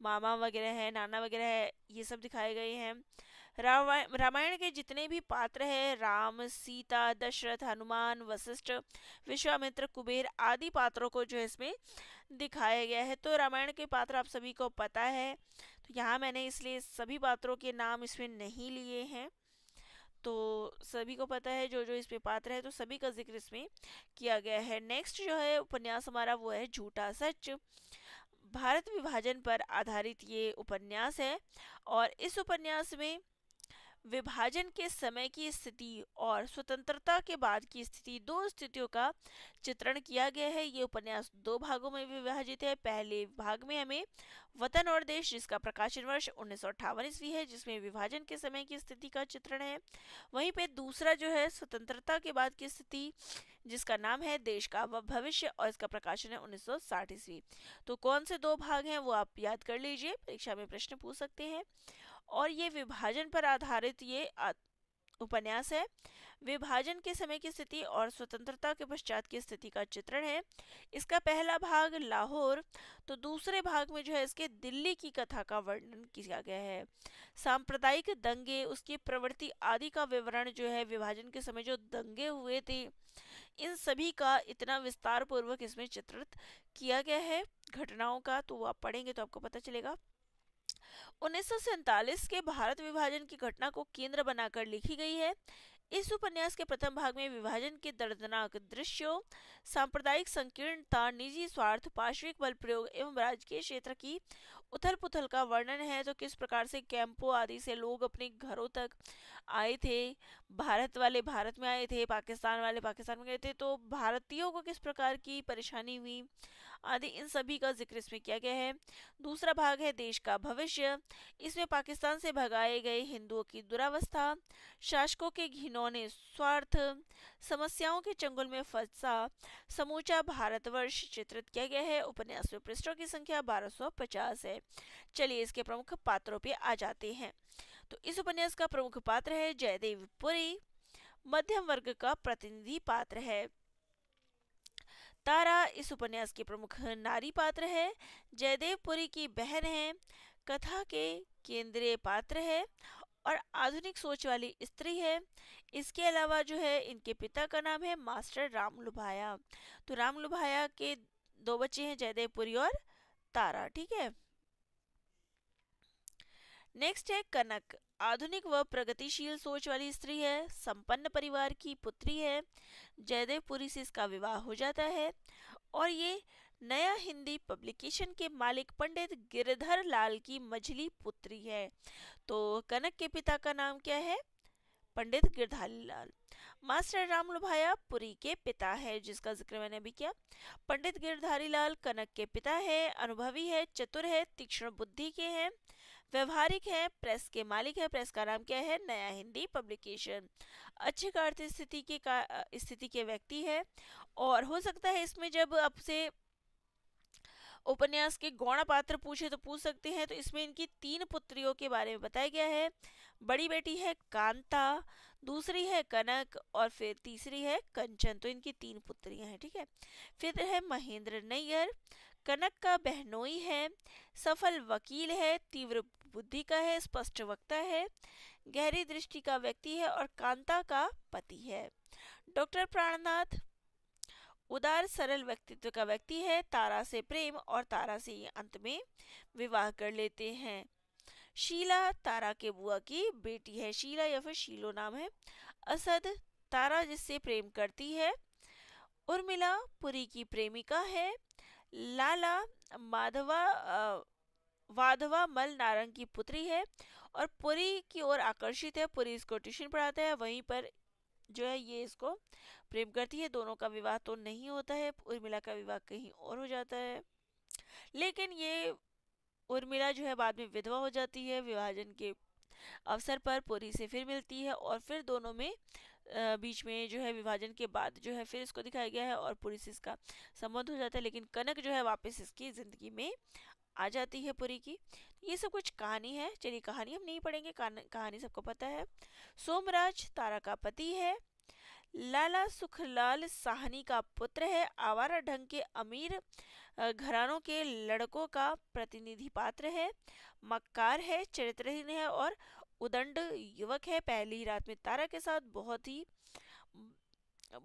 Speaker 1: मामा वगैरह है, नाना वगैरह है, ये सब दिखाए गए हैं। रामायण के जितने भी पात्र हैं, राम, सीता, दशरथ, हनुमान, वशिष्ठ, विश्वामित्र, कुबेर आदि पात्रों को जो है इसमें दिखाया गया है। तो रामायण के पात्र आप सभी को पता है, तो यहाँ मैंने इसलिए सभी पात्रों के नाम इसमें नहीं लिए हैं। तो सभी को पता है जो जो इसमें पात्र है, तो सभी का जिक्र इसमें किया गया है। नेक्स्ट जो है उपन्यास हमारा वो है झूठा सच। भारत विभाजन पर आधारित ये उपन्यास है और इस उपन्यास में विभाजन के समय की स्थिति और स्वतंत्रता के बाद की स्थिति, दो स्थितियों का चित्रण किया गया है। ये उपन्यास दो भागों में विभाजित है। पहले भाग में हमें वतन और देश, जिसका प्रकाशन वर्ष 1958 ईस्वी है, जिसमें विभाजन के समय की स्थिति का चित्रण है। वहीं पे दूसरा जो है स्वतंत्रता के बाद की स्थिति, जिसका नाम है देश का भविष्य, और इसका प्रकाशन है 1960 ईस्वी। तो कौन से दो भाग हैं वो आप याद कर लीजिए, परीक्षा में प्रश्न पूछ सकते हैं। और ये विभाजन पर आधारित ये उपन्यास है। विभाजन के समय की स्थिति और स्वतंत्रता के पश्चात की स्थिति का चित्रण है। इसका पहला भाग लाहौर, तो दूसरे भाग में जो है इसके दिल्ली की कथा का वर्णन किया गया है। सांप्रदायिक दंगे, उसकी प्रवृत्ति आदि का विवरण जो है, विभाजन के समय जो दंगे हुए थे इन सभी का इतना विस्तार पूर्वक इसमें चित्रित किया गया है घटनाओं का, तो वो आप पढ़ेंगे तो आपको पता चलेगा। 1947 के भारत विभाजन की घटना को केंद्र बनाकर लिखी गई है। इस उपन्यास के प्रथम भाग में विभाजन के दर्दनाक दृश्यों, सांप्रदायिक संकीर्णता, निजी स्वार्थ, पाशविक बल प्रयोग एवं राजकीय क्षेत्र की उथल पुथल का वर्णन है। तो किस प्रकार से कैंपों आदि से लोग अपने घरों तक आए थे, भारत वाले भारत में आए थे, पाकिस्तान वाले पाकिस्तान में गए थे, तो भारतीयों को किस प्रकार की परेशानी हुई आदि, इन सभी का जिक्र इसमें किया गया है। दूसरा भाग है देश का भविष्य। इसमें पाकिस्तान से भगाए गए हिंदुओं की दुरावस्था, शासकों के घिनौने स्वार्थ, समस्याओं के चंगुल में फंसा समूचा भारतवर्ष चित्रित किया गया है। उपन्यास में पृष्ठों की संख्या 1250 है। चलिए इसके प्रमुख पात्रों पे आ जाते हैं। तो इस उपन्यास का प्रमुख पात्र है जयदेव पुरी, मध्यम वर्ग का प्रतिनिधि पात्र है। तारा इस उपन्यास की प्रमुख नारी पात्र है। जयदेव पुरी की बहन है, कथा के केंद्रीय पात्र है और आधुनिक सोच वाली स्त्री है। इसके अलावा जो है इनके पिता का नाम है मास्टर राम लुभाया। तो राम लुभाया के दो बच्चे हैं, जयदेव पुरी और तारा, ठीक है। नेक्स्ट है कनक, आधुनिक व प्रगतिशील सोच वाली स्त्री है, संपन्न परिवार की पुत्री है। जयदेव पुरी से इसका विवाह हो जाता है और ये नया हिंदी पब्लिकेशन के मालिक पंडित गिरधर लाल की मझली पुत्री है। तो कनक के पिता का नाम क्या है? पंडित गिरधर लाल। मास्टर राम लुभाया पुरी के पिता है, जिसका जिक्र मैंने अभी किया। पंडित गिरधारी लाल कनक के पिता है, अनुभवी है, चतुर है, तीक्ष्ण बुद्धि के हैं, व्यवहारिक है, प्रेस के मालिक है। प्रेस का नाम क्या है? नया हिंदी पब्लिकेशन। अच्छी आर्थिक स्थिति के व्यक्ति है और हो सकता है इसमें जब आपसे उपन्यास के गौण पात्र पूछे तो पूछ सकते हैं। तो इसमें इनकी 3 पुत्रियों के बारे में बताया गया है। बड़ी बेटी है कांता, दूसरी है कनक और फिर तीसरी है कंचन। तो इनकी 3 पुत्रियां हैं, ठीक है। फिर है महेंद्र नैयर, कनक का बहनोई है, सफल वकील है, तीव्र बुद्धि का है, स्पष्ट वक्ता है, गहरी दृष्टि का व्यक्ति है और कांता का पति है। डॉक्टर प्राणनाथ उदार सरल व्यक्तित्व का व्यक्ति है, तारा से प्रेम और तारा से ये अंत में विवाह कर लेते हैं। शीला तारा के बुआ की बेटी है, शीला या फिर शीलो नाम है। असद तारा जिससे प्रेम करती है। उर्मिला पुरी की प्रेमिका है। लाला वाधवा मल नारंग की पुत्री है और पुरी की ओर आकर्षित है। पुरी इसको ट्यूशन पढ़ाता है, वहीं पर जो है ये इसको प्रेम करती है। दोनों का विवाह तो नहीं होता है, उर्मिला का विवाह कहीं और हो जाता है। लेकिन ये उर्मिला जो है बाद में विधवा हो जाती है। विभाजन के अवसर पर पुरी से फिर मिलती है और फिर दोनों में बीच में जो है विभाजन के बाद जो है फिर इसको दिखाया गया है और पुरी से इसका संबंध हो जाता है। लेकिन कनक जो है वापस इसकी जिंदगी में आ जाती है पुरी की। ये सब कुछ कहानी है, चलिए कहानी हम नहीं पढ़ेंगे, कहानी सबको पता है। सोमराज तारा का पति है, लाला सुखलाल साहनी का पुत्र है, आवारा ढंग के अमीर घरानों के लड़कों का प्रतिनिधि पात्र है, मक्कार है, चरित्रहीन है और उदंड युवक है। पहली ही रात में तारा के साथ बहुत ही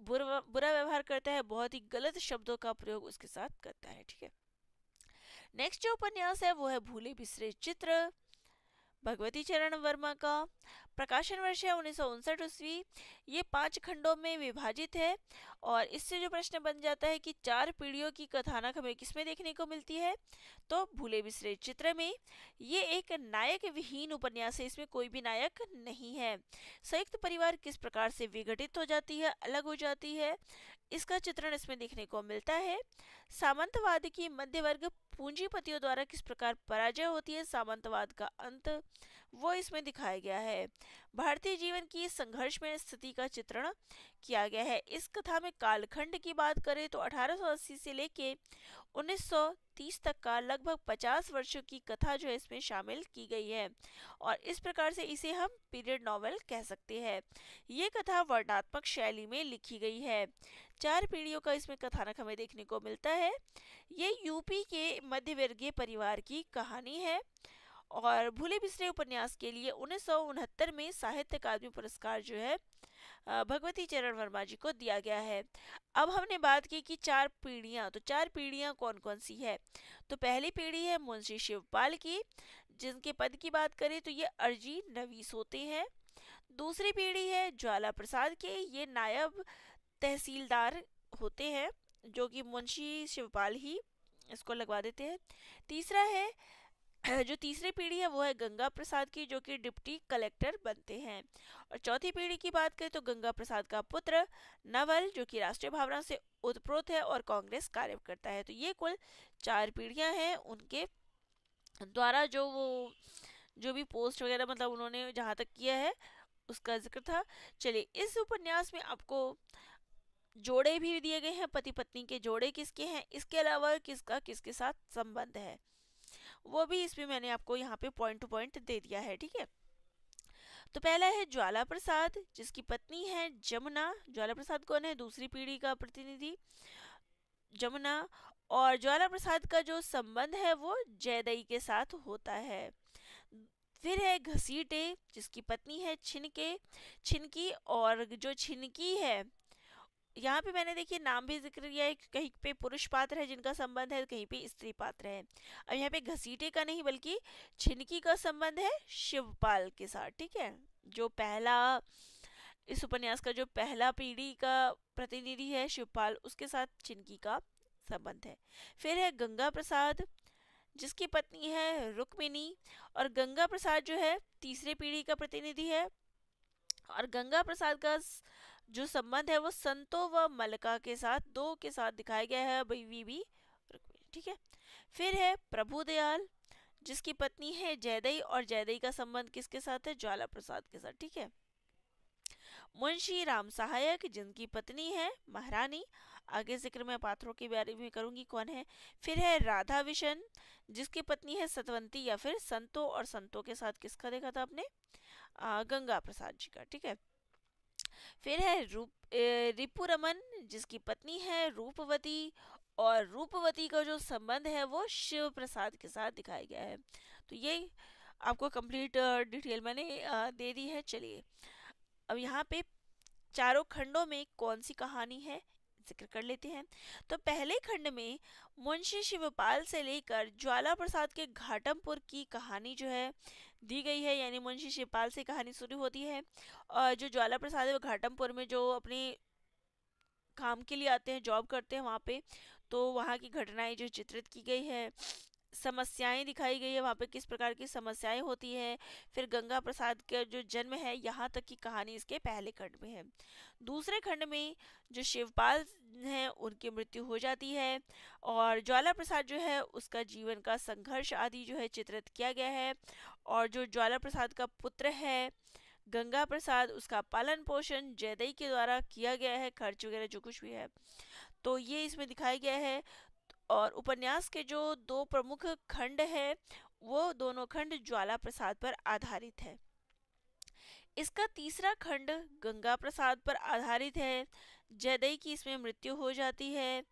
Speaker 1: बुरा व्यवहार करता है, बहुत ही गलत शब्दों का प्रयोग उसके साथ करता है। ठीक है, नेक्स्ट जो उपन्यास है वो है भूले बिसरे चित्र, भगवती चरण वर्मा का। प्रकाशन वर्ष है 1959 ईस्वी। ये 5 खंडों में विभाजित है और इससे जो प्रश्न बन जाता है कि 4 पीढ़ियों की कथानक हमें किसमें देखने को मिलती है, तो भूले बिसरे चित्र में। ये एक नायक विहीन उपन्यास है, इसमें कोई भी नायक नहीं है। संयुक्त परिवार किस प्रकार से विघटित हो जाती है, अलग हो जाती है, इसका चित्रण इसमें देखने को मिलता है। सामंतवाद की मध्य वर्ग पूंजीपतियों द्वारा किस प्रकार पराजय होती है, सामंतवाद का अंत, वो इसमें दिखाया गया है। भारतीय जीवन की संघर्ष में स्थिति का चित्रण किया गया है। इस कथा में कालखंड की बात करें तो 1880 से लेके 1930 तक का लगभग 50 वर्षों की कथा जो है इसमें शामिल की गई है और इस प्रकार से इसे हम पीरियड नॉवेल कह सकते हैं। ये कथा वर्णनात्मक शैली में लिखी गई है। 4 पीढ़ियों का इसमें कथानक हमें देखने को मिलता है। ये यूपी के मध्यवर्गीय परिवार की कहानी है और भूले बिसरे उपन्यास के लिए 1969 में साहित्य अकादमी पुरस्कार जो है भगवती चरण वर्मा जी को दिया गया है। अब हमने बात की कि 4 पीढ़ियां, तो 4 पीढ़ियां कौन कौन सी है, तो पहली पीढ़ी है मुंशी शिवपाल की, जिनके पद की बात करें तो ये अर्जी नवीस होते हैं। दूसरी पीढ़ी है ज्वाला प्रसाद के, ये नायब तहसीलदार होते हैं, जो कि मुंशी शिवपाल ही इसको लगवा देते हैं। तीसरा है जो तीसरी पीढ़ी है वो है गंगा प्रसाद की, जो कि डिप्टी कलेक्टर बनते हैं। और चौथी पीढ़ी की बात करें तो गंगा प्रसाद का पुत्र नवल, जो कि राष्ट्रीय भावना से ओतप्रोत है और कांग्रेस कार्य करता है। तो ये कुल 4 पीढ़ियां हैं, उनके द्वारा जो भी पोस्ट वगैरह मतलब उन्होंने जहाँ तक किया है उसका जिक्र था। चलिए, इस उपन्यास में आपको जोड़े भी दिए गए हैं, पति पत्नी के जोड़े किसके हैं, इसके अलावा किसका किसके साथ संबंध है, वो भी इसमें मैंने आपको यहाँ पे पॉइंट टू पॉइंट दे दिया है। ठीक है, तो पहला है ज्वाला प्रसाद, जिसकी पत्नी है जमुना। ज्वाला प्रसाद कौन है, दूसरी पीढ़ी का प्रतिनिधि जमुना। और ज्वाला प्रसाद का जो संबंध है वो जयदई के साथ होता है। फिर है घसीटे, जिसकी पत्नी है छिनकी, और जो छिनकी है यहाँ पे मैंने देखिए नाम भी जिक्र किया है, कहीं पे पुरुष पात्र है जिनका संबंध है, कहीं पे स्त्री पात्र है। अब यहाँ पे घसीटे का नहीं बल्कि छिनकी का संबंध है शिवपाल के साथ। ठीक है, जो पहला इस उपन्यास का जो पहला पीढ़ी का प्रतिनिधि है शिवपाल, उसके साथ छिनकी का संबंध है। फिर है गंगा प्रसाद, जिसकी पत्नी है रुक्मिणी, और गंगा प्रसाद जो है तीसरे पीढ़ी का प्रतिनिधि है और गंगा प्रसाद का जो संबंध है वो संतो व मलका के साथ, दो के साथ दिखाया गया है, बीवी भी रुक्मिणी। ठीक है, फिर है प्रभुदयाल, जिसकी पत्नी है जयदई और जयदई का संबंध किसके साथ है, ज्वाला प्रसाद के साथ। ठीक है, मुंशी राम सहायक, जिनकी पत्नी है महारानी, आगे जिक्र मैं पात्रों के बारे में करूंगी कौन है। फिर है राधा विशन, जिसकी पत्नी है सतवंती या फिर संतो, और संतो के साथ किसका देखा था आपने, गंगा प्रसाद जी का। ठीक है, फिर है रिपुरमन, जिसकी पत्नी है रूपवती, और रूपवती का जो संबंध है वो शिव प्रसाद के साथ दिखाया गया है। तो ये आपको कंप्लीट डिटेल मैंने दे दी है। चलिए, अब यहाँ पे चारों खंडों में कौन सी कहानी है जिक्र कर लेते हैं। तो पहले खंड में मुंशी शिवपाल से लेकर ज्वाला प्रसाद के घाटमपुर की कहानी जो है दी गई है, यानी मुंशी शिवपाल से कहानी शुरू होती है और जो ज्वाला प्रसाद है वो घाटमपुर में जो अपने काम के लिए आते हैं, जॉब करते हैं वहाँ पे, तो वहाँ की घटनाएं जो चित्रित की गई है, समस्याएं दिखाई गई है, वहाँ पे किस प्रकार की समस्याएं होती है। फिर गंगा प्रसाद का जो जन्म है, यहाँ तक की कहानी इसके पहले खंड में है। दूसरे खंड में जो शिवपाल हैं उनकी मृत्यु हो जाती है और ज्वाला प्रसाद जो है उसका जीवन का संघर्ष आदि जो है चित्रित किया गया है। और जो ज्वाला प्रसाद का पुत्र है गंगा प्रसाद, उसका पालन पोषण जयदई के द्वारा किया गया है, खर्च वगैरह जो कुछ भी है, तो ये इसमें दिखाया गया है। और उपन्यास के जो दो प्रमुख खंड है वो दोनों खंड ज्वाला प्रसाद पर आधारित है। इसका तीसरा खंड गंगा प्रसाद पर आधारित है। जयदई की इसमें मृत्यु हो जाती है।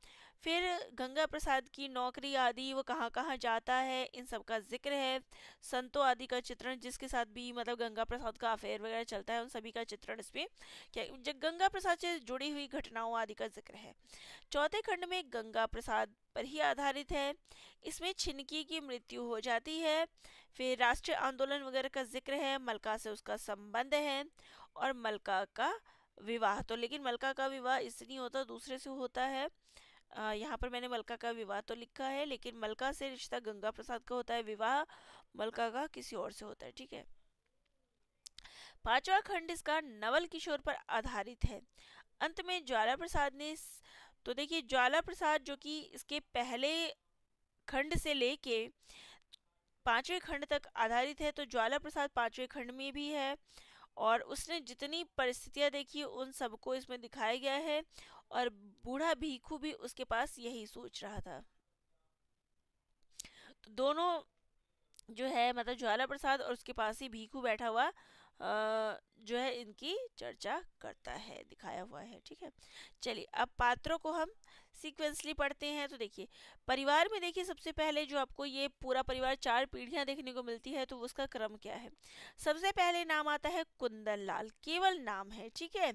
Speaker 1: फिर गंगा प्रसाद की नौकरी आदि, वो कहाँ कहाँ जाता है, इन सब का जिक्र है। संतों आदि का चित्रण, जिसके साथ भी मतलब गंगा प्रसाद का अफेयर वगैरह चलता है, उन सभी का चित्रण इसमें क्या गंगा प्रसाद से जुड़ी हुई घटनाओं आदि का जिक्र है। चौथे खंड में गंगा प्रसाद पर ही आधारित है। इसमें छिनकी की मृत्यु हो जाती है। फिर राष्ट्रीय आंदोलन वगैरह का जिक्र है, मलका से उसका संबंध है और मलका का विवाह। तो लेकिन मलका का विवाह इससे नहीं होता, दूसरे से होता है। यहाँ पर मैंने मलका का विवाह तो लिखा है, लेकिन मलका से रिश्ता गंगा प्रसाद का होता है, विवाह मलका का किसी और से होता है। ठीक है। पांचवा खंड इसका नवल किशोर पर आधारित है। अंत में ज्वाला प्रसाद ने तो देखिए, ज्वाला प्रसाद जो कि इसके पहले खंड से लेके पांचवें खंड तक आधारित है, तो ज्वाला प्रसाद पांचवें खंड में भी है और उसने जितनी परिस्थितियां देखी उन सबको इसमें दिखाया गया है। और बूढ़ा भीखू भी उसके पास यही सोच रहा था। तो दोनों जो है, मतलब ज्वाला प्रसाद और उसके पास ही भीखू बैठा हुआ जो है इनकी चर्चा करता है, दिखाया हुआ है। ठीक है। चलिए अब पात्रों को हम सीक्वेंसली पढ़ते हैं। तो देखिए, परिवार में देखिए सबसे पहले जो आपको ये पूरा परिवार 4 पीढ़ियां देखने को मिलती है, तो उसका क्रम क्या है। सबसे पहले नाम आता है कुंदन लाल, केवल नाम है। ठीक है।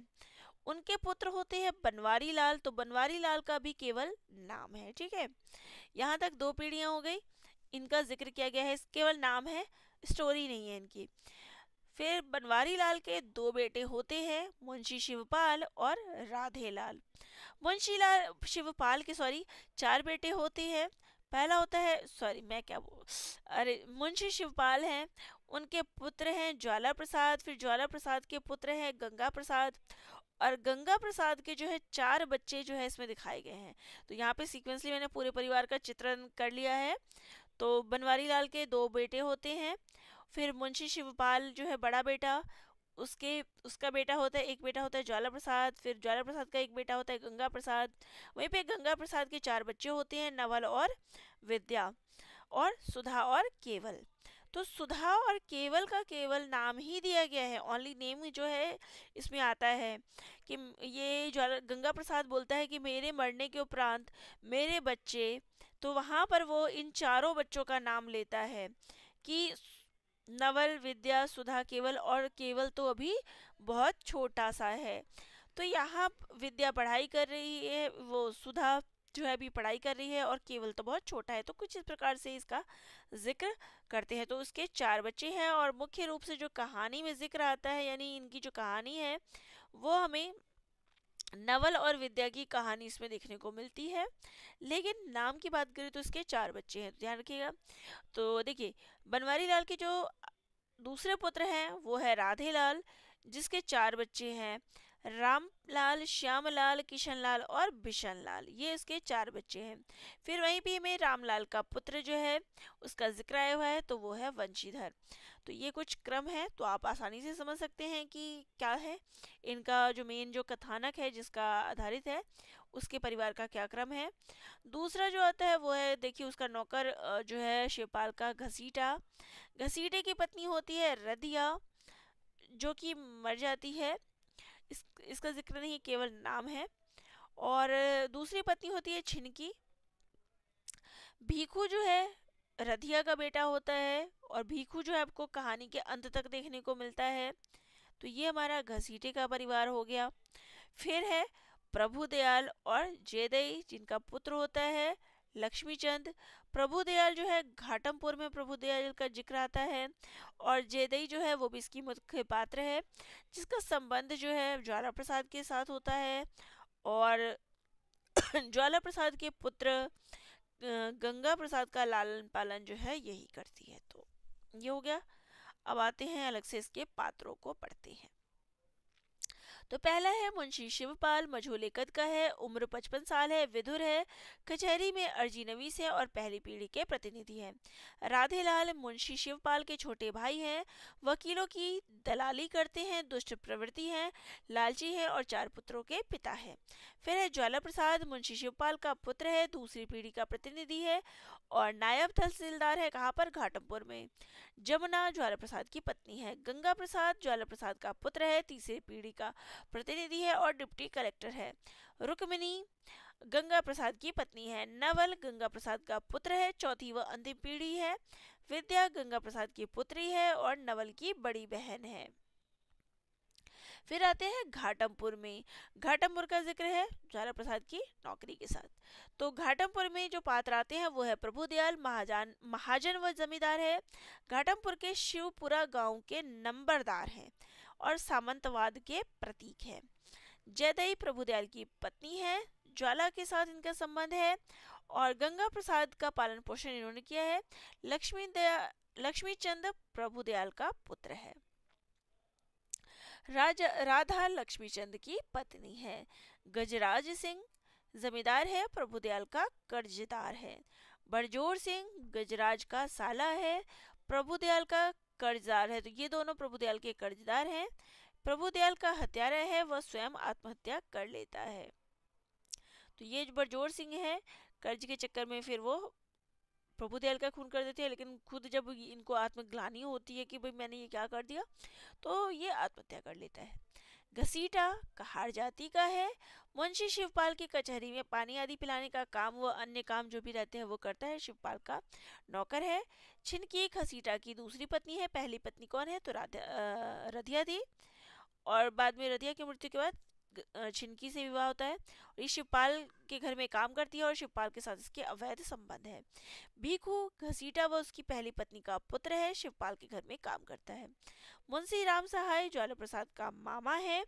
Speaker 1: उनके पुत्र होते हैं बनवारी लाल, तो बनवारी लाल का भी केवल नाम है। ठीक है। यहाँ तक 2 पीढ़ियां हो गई, इनका जिक्र किया गया है, केवल नाम है, स्टोरी नहीं है इनकी। फिर बनवारी लाल के 2 बेटे होते हैं, मुंशी शिवपाल और राधे लाल। मुंशी लाल शिवपाल के 4 बेटे होते हैं। पहला होता है, मैं क्या बोल, अरे मुंशी शिवपाल हैं, उनके पुत्र हैं ज्वाला प्रसाद। फिर ज्वाला प्रसाद के पुत्र हैं गंगा प्रसाद। और गंगा प्रसाद के जो है 4 बच्चे जो है इसमें दिखाए गए हैं। तो यहाँ पे सीक्वेंसली मैंने पूरे परिवार का चित्रण कर लिया है। तो बनवारी लाल के 2 बेटे होते हैं। फिर मुंशी शिवपाल जो है बड़ा बेटा, उसका बेटा होता है, एक बेटा होता है ज्वाला प्रसाद। फिर ज्वाला प्रसाद का एक बेटा होता है गंगा प्रसाद। वहीं पे गंगा प्रसाद के 4 बच्चे होते हैं, नवल और विद्या और सुधा और केवल। तो सुधा और केवल का केवल नाम ही दिया गया है, ओनली नेम जो है इसमें आता है कि ये ज्वाला गंगा प्रसाद बोलता है कि मेरे मरने के उपरांत मेरे बच्चे, तो वहाँ पर वो इन चारों बच्चों का नाम लेता है कि नवल, विद्या, सुधा, केवल। और केवल तो अभी बहुत छोटा सा है। तो यहाँ विद्या पढ़ाई कर रही है, वो सुधा जो है अभी पढ़ाई कर रही है, और केवल तो बहुत छोटा है। तो कुछ इस प्रकार से इसका जिक्र करते हैं। तो उसके 4 बच्चे हैं और मुख्य रूप से जो कहानी में जिक्र आता है, यानी इनकी जो कहानी है वो हमें नवल और विद्या की कहानी इसमें देखने को मिलती है। लेकिन नाम की बात करें तो इसके 4 बच्चे हैं, ध्यान रखिएगा। तो देखिए, बनवारी लाल के जो दूसरे पुत्र हैं वो है राधे लाल, जिसके 4 बच्चे हैं, राम लाल, श्याम लाल, किशन लाल और बिशन लाल। ये इसके 4 बच्चे हैं। फिर वहीं पे में रामलाल का पुत्र जो है उसका जिक्र आया हुआ है, तो वो है वंशीधर। तो ये कुछ क्रम है, तो आप आसानी से समझ सकते हैं कि क्या है इनका जो मेन जो कथानक है जिसका आधारित है, उसके परिवार का क्या क्रम है। दूसरा जो आता है वो है, देखिए उसका नौकर जो है शिवपाल का घसीटा। घसीटे की पत्नी होती है रधिया, जो कि मर जाती है। इसका जिक्र नहीं, केवल नाम है। और दूसरी पत्नी होती है छिनकी। भीखू जो है रधिया का बेटा होता है, और भीखू जो है आपको कहानी के अंत तक देखने को मिलता है। तो ये हमारा घसीटे का परिवार हो गया। फिर है प्रभुदयाल और जयदई, जिनका पुत्र होता है लक्ष्मीचंद। प्रभुदयाल जो है घाटमपुर में प्रभुदयाल का जिक्र आता है, और जयदई जो है वो भी इसकी मुख्य पात्र है, जिसका संबंध जो है ज्वाला प्रसाद के साथ होता है। और ज्वाला प्रसाद के पुत्र गंगा प्रसाद का लालन पालन जो है यही करती है। तो ये हो गया। अब आते हैं अलग से इसके पात्रों को पढ़ते हैं। तो पहला है मुंशी शिवपाल, मझोले कद का है, उम्र 55 साल है, विधुर है, कचहरी में अर्जी नवीस है और पहली पीढ़ी के प्रतिनिधि हैं। राधेलाल मुंशी शिवपाल के छोटे भाई हैं, वकीलों की दलाली करते हैं, दुष्ट प्रवृत्ति हैं, लालची हैं और 4 पुत्रों के पिता हैं। फिर है ज्वाला प्रसाद, मुंशी शिवपाल का पुत्र है, दूसरी पीढ़ी का प्रतिनिधि है और नायब तहसीलदार है। कहाँ पर? घाटमपुर में। जमुना ज्वाला प्रसाद की पत्नी है। गंगा प्रसाद ज्वाला प्रसाद का पुत्र है, तीसरी पीढ़ी का प्रतिनिधि है और डिप्टी कलेक्टर है। रुक्मिणी गंगा प्रसाद की पत्नी है। नवल गंगा प्रसाद का पुत्र है, चौथी व अंतिम पीढ़ी है। विद्या गंगा प्रसाद की पुत्री है और नवल की बड़ी बहन है। फिर आते हैं घाटमपुर में। घाटमपुर का जिक्र है ज्वाला प्रसाद की नौकरी के साथ। तो घाटमपुर में जो पात्र आते हैं वो है प्रभुदयाल महाजन व जमींदार है। घाटमपुर के शिवपुरा गांव के नंबरदार हैं और सामंतवाद के प्रतीक हैं। जयदई प्रभुदयाल की पत्नी है, ज्वाला के साथ इनका संबंध है और गंगा प्रसाद का पालन पोषण इन्होंने किया है। लक्ष्मीचंद प्रभुदयाल का पुत्र है। राधा लक्ष्मीचंद की पत्नी है। गजराज सिंह जमींदार है, प्रभुदयाल का कर्जदार है। बरजोर सिंह गजराज का साला है, प्रभुदयाल का कर्जदार है। तो ये दोनों प्रभुदयाल के कर्जदार हैं। प्रभुदयाल का हत्यारा है, वह स्वयं आत्महत्या कर लेता है। तो ये जो बरजोर सिंह है, कर्ज के चक्कर में फिर वो प्रभुदयाल का खून कर देते हैं, लेकिन खुद जब इनको आत्मग्लानि होती है कि भाई मैंने ये क्या कर दिया, तो ये आत्महत्या कर लेता है। घसीटा कहार जाति का है, मुंशी शिवपाल की कचहरी में पानी आदि पिलाने का काम व अन्य काम जो भी रहते हैं वो करता है, शिवपाल का नौकर है। छिनकी घसीटा की दूसरी पत्नी है। पहली पत्नी कौन है? तो रधिया थी और बाद में रधिया की मृत्यु के बाद छिनकी से विवाह होता है। ये शिवपाल के घर में काम करती है और शिवपाल के साथ इसके अवैध संबंध है। भीखू घसीटा व उसकी पहली पत्नी का पुत्र है, शिवपाल के घर में काम करता है। मुंशी राम सहाय ज्वाला प्रसाद का मामा है,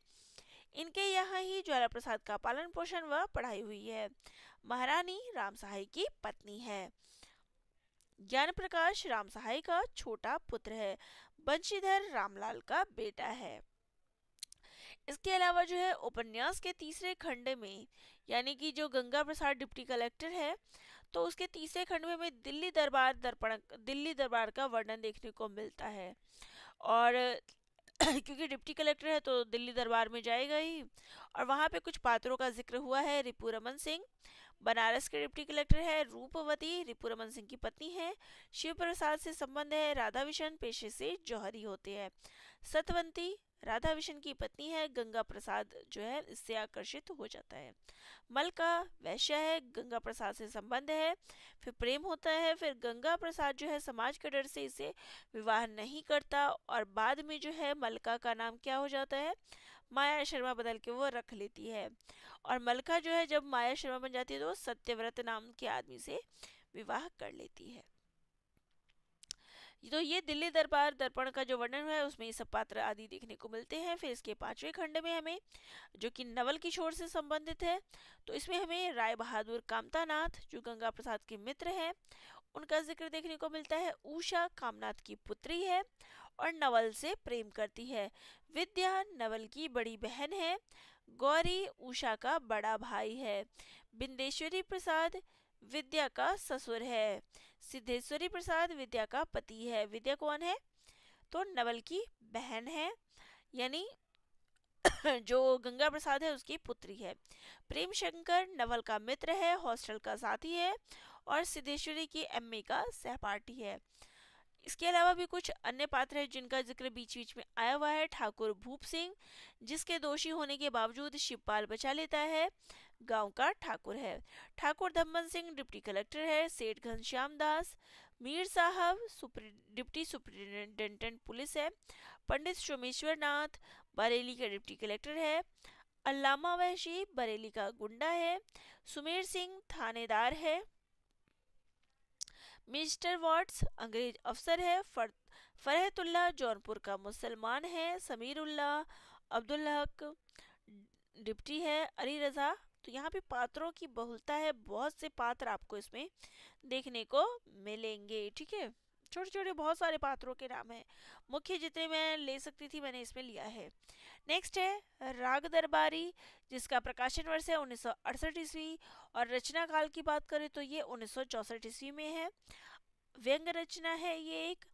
Speaker 1: इनके यहाँ ही ज्वाला प्रसाद का पालन पोषण व पढ़ाई हुई है। महारानी राम सहाय की पत्नी है। ज्ञान प्रकाश राम सहाय का छोटा पुत्र है। बंशीधर रामलाल का बेटा है। इसके अलावा जो है उपन्यास के तीसरे खंड में, यानी कि जो गंगा प्रसाद डिप्टी कलेक्टर है, तो उसके तीसरे खंड में हमें दिल्ली दरबार का वर्णन देखने को मिलता है। और क्योंकि डिप्टी कलेक्टर है तो दिल्ली दरबार में जाएगा ही, और वहाँ पे कुछ पात्रों का जिक्र हुआ है। रिपू रमन सिंह बनारस के डिप्टी कलेक्टर है। रूपवती रिपू रमन सिंह की पत्नी है। शिव प्रसाद से संबंध है। राधा विशन पेशे से जौहरी होते हैं। सतवंती राधा विशन की पत्नी है। गंगा प्रसाद जो है इससे आकर्षित हो जाता है। मलका वैश्य है, गंगा प्रसाद से संबंध है, फिर प्रेम होता है। फिर गंगा प्रसाद जो है समाज के डर से इसे विवाह नहीं करता और बाद में जो है मलका का नाम क्या हो जाता है? माया शर्मा बदल के वो रख लेती है। और मलका जो है जब माया शर्मा बन जाती है तो सत्यव्रत नाम के आदमी से विवाह कर लेती है। तो ये दिल्ली दरबार दर्पण का जो वर्णन है उसमें ये सब पात्र आदि देखने को मिलते हैं। फिर इसके 5वें खंड में हमें जो कि नवल किशोर से संबंधित है, तो इसमें हमें राय बहादुर कामतानाथ जो गंगा प्रसाद के मित्र हैं उनका जिक्र देखने को मिलता है। उषा कामनाथ की पुत्री है और नवल से प्रेम करती है। विद्या नवल की बड़ी बहन है। गौरी उषा का बड़ा भाई है। बिंदेश्वरी प्रसाद विद्या का ससुर है। सिद्धेश्वरी प्रसाद विद्या का पति है। विद्या कौन है? तो नवल की बहन है, यानी जो गंगा प्रसाद है उसकी पुत्री है। प्रेम शंकर नवल का मित्र है, हॉस्टल का साथी है और सिद्धेश्वरी की एमए का सहपाठी है। इसके अलावा भी कुछ अन्य पात्र हैं जिनका जिक्र बीच बीच में आया हुआ है। ठाकुर भूप सिंह जिसके दोषी होने के बावजूद शिवपाल बचा लेता है, गांव का ठाकुर है। ठाकुर धम्मन सिंह डिप्टी कलेक्टर है। सेठ घनश्याम दास मीर साहब डिप्टी सुपरिटेंडेंट पुलिस है। पंडित सोमेश्वर नाथ बरेली का डिप्टी कलेक्टर है। अल्लामा वहशी बरेली का गुंडा है। सुमेर सिंह थानेदार है। मिस्टर वॉट्स अंग्रेज अफसर है। फरहतुल्ला जौनपुर का मुसलमान है। समीरुल्ला अब्दुल हक डिप्टी है। अली रजा, तो यहाँ पे पात्रों की बहुलता है, बहुत से पात्र आपको इसमें देखने को मिलेंगे। ठीक है, छोटे छोटे बहुत सारे पात्रों के नाम हैं, मुख्य जितने मैं ले सकती थी मैंने इसमें लिया है। नेक्स्ट है राग दरबारी, जिसका प्रकाशन वर्ष है 1968 ईस्वी, और रचना काल की बात करें तो ये 1964 ईस्वी में है। व्यंग रचना है ये एक।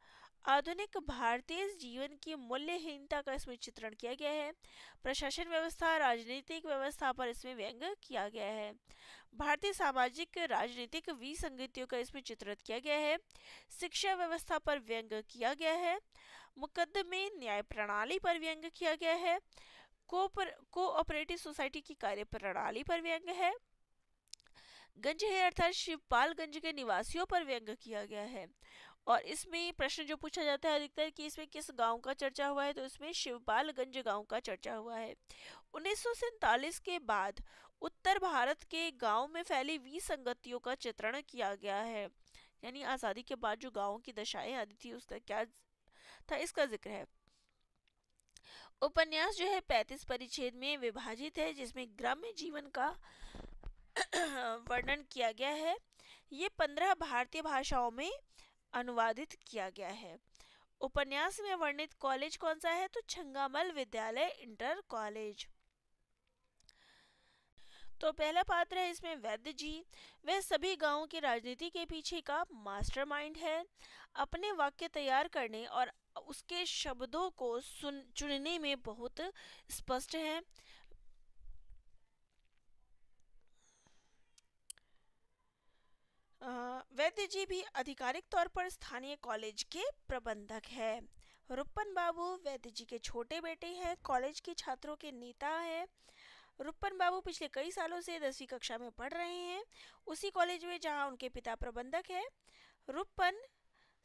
Speaker 1: आधुनिक भारतीय जीवन की मूल्यहीनता का इसमें चित्रण किया गया है। प्रशासन व्यवस्था, राजनीतिक व्यवस्था पर इसमें व्यंग किया गया है। भारतीय सामाजिक राजनीतिक विसंगतियों का इसमें चित्रित किया गया है। शिक्षा व्यवस्था पर व्यंग किया गया है। मुकदमे न्याय प्रणाली पर व्यंग किया गया है। कोऑपरेटिव सोसाइटी की कार्य प्रणाली पर व्यंग है। गंज है अर्थात शिवपालगंज के निवासियों पर व्यंग किया गया है। और इसमें प्रश्न जो पूछा जाता है अधिकतर कि इसमें किस गांव का चर्चा हुआ है, तो इसमें शिवपालगंज गांव का चर्चा हुआ है। 1947 के बाद उत्तर भारत के गांव में फैली विसंगतियों का चित्रण किया गया है, यानी आज़ादी के बाद जो गांवों की दशाएं आदि थी उसका क्या था, इसका जिक्र है। उपन्यास जो है 35 परिच्छेद में विभाजित है, जिसमें ग्राम्य जीवन का वर्णन किया गया है। ये 15 भारतीय भाषाओं में अनुवादित किया गया है। उपन्यास में वर्णित कॉलेज कौन सा है, तो छंगामल विद्यालय इंटर कॉलेज। तो पहला पात्र है इसमें वैद्य जी। वह सभी गांवों की राजनीति के पीछे का मास्टरमाइंड है। अपने वाक्य तैयार करने और उसके शब्दों को चुनने में बहुत स्पष्ट है। वैद्य जी भी आधिकारिक तौर पर स्थानीय कॉलेज के प्रबंधक है। रुपन बाबू वैद्य जी के छोटे बेटे हैं, कॉलेज के छात्रों के नेता हैं। रुपन बाबू पिछले कई सालों से 10वीं कक्षा में पढ़ रहे हैं, उसी कॉलेज में जहां उनके पिता प्रबंधक है। रुपन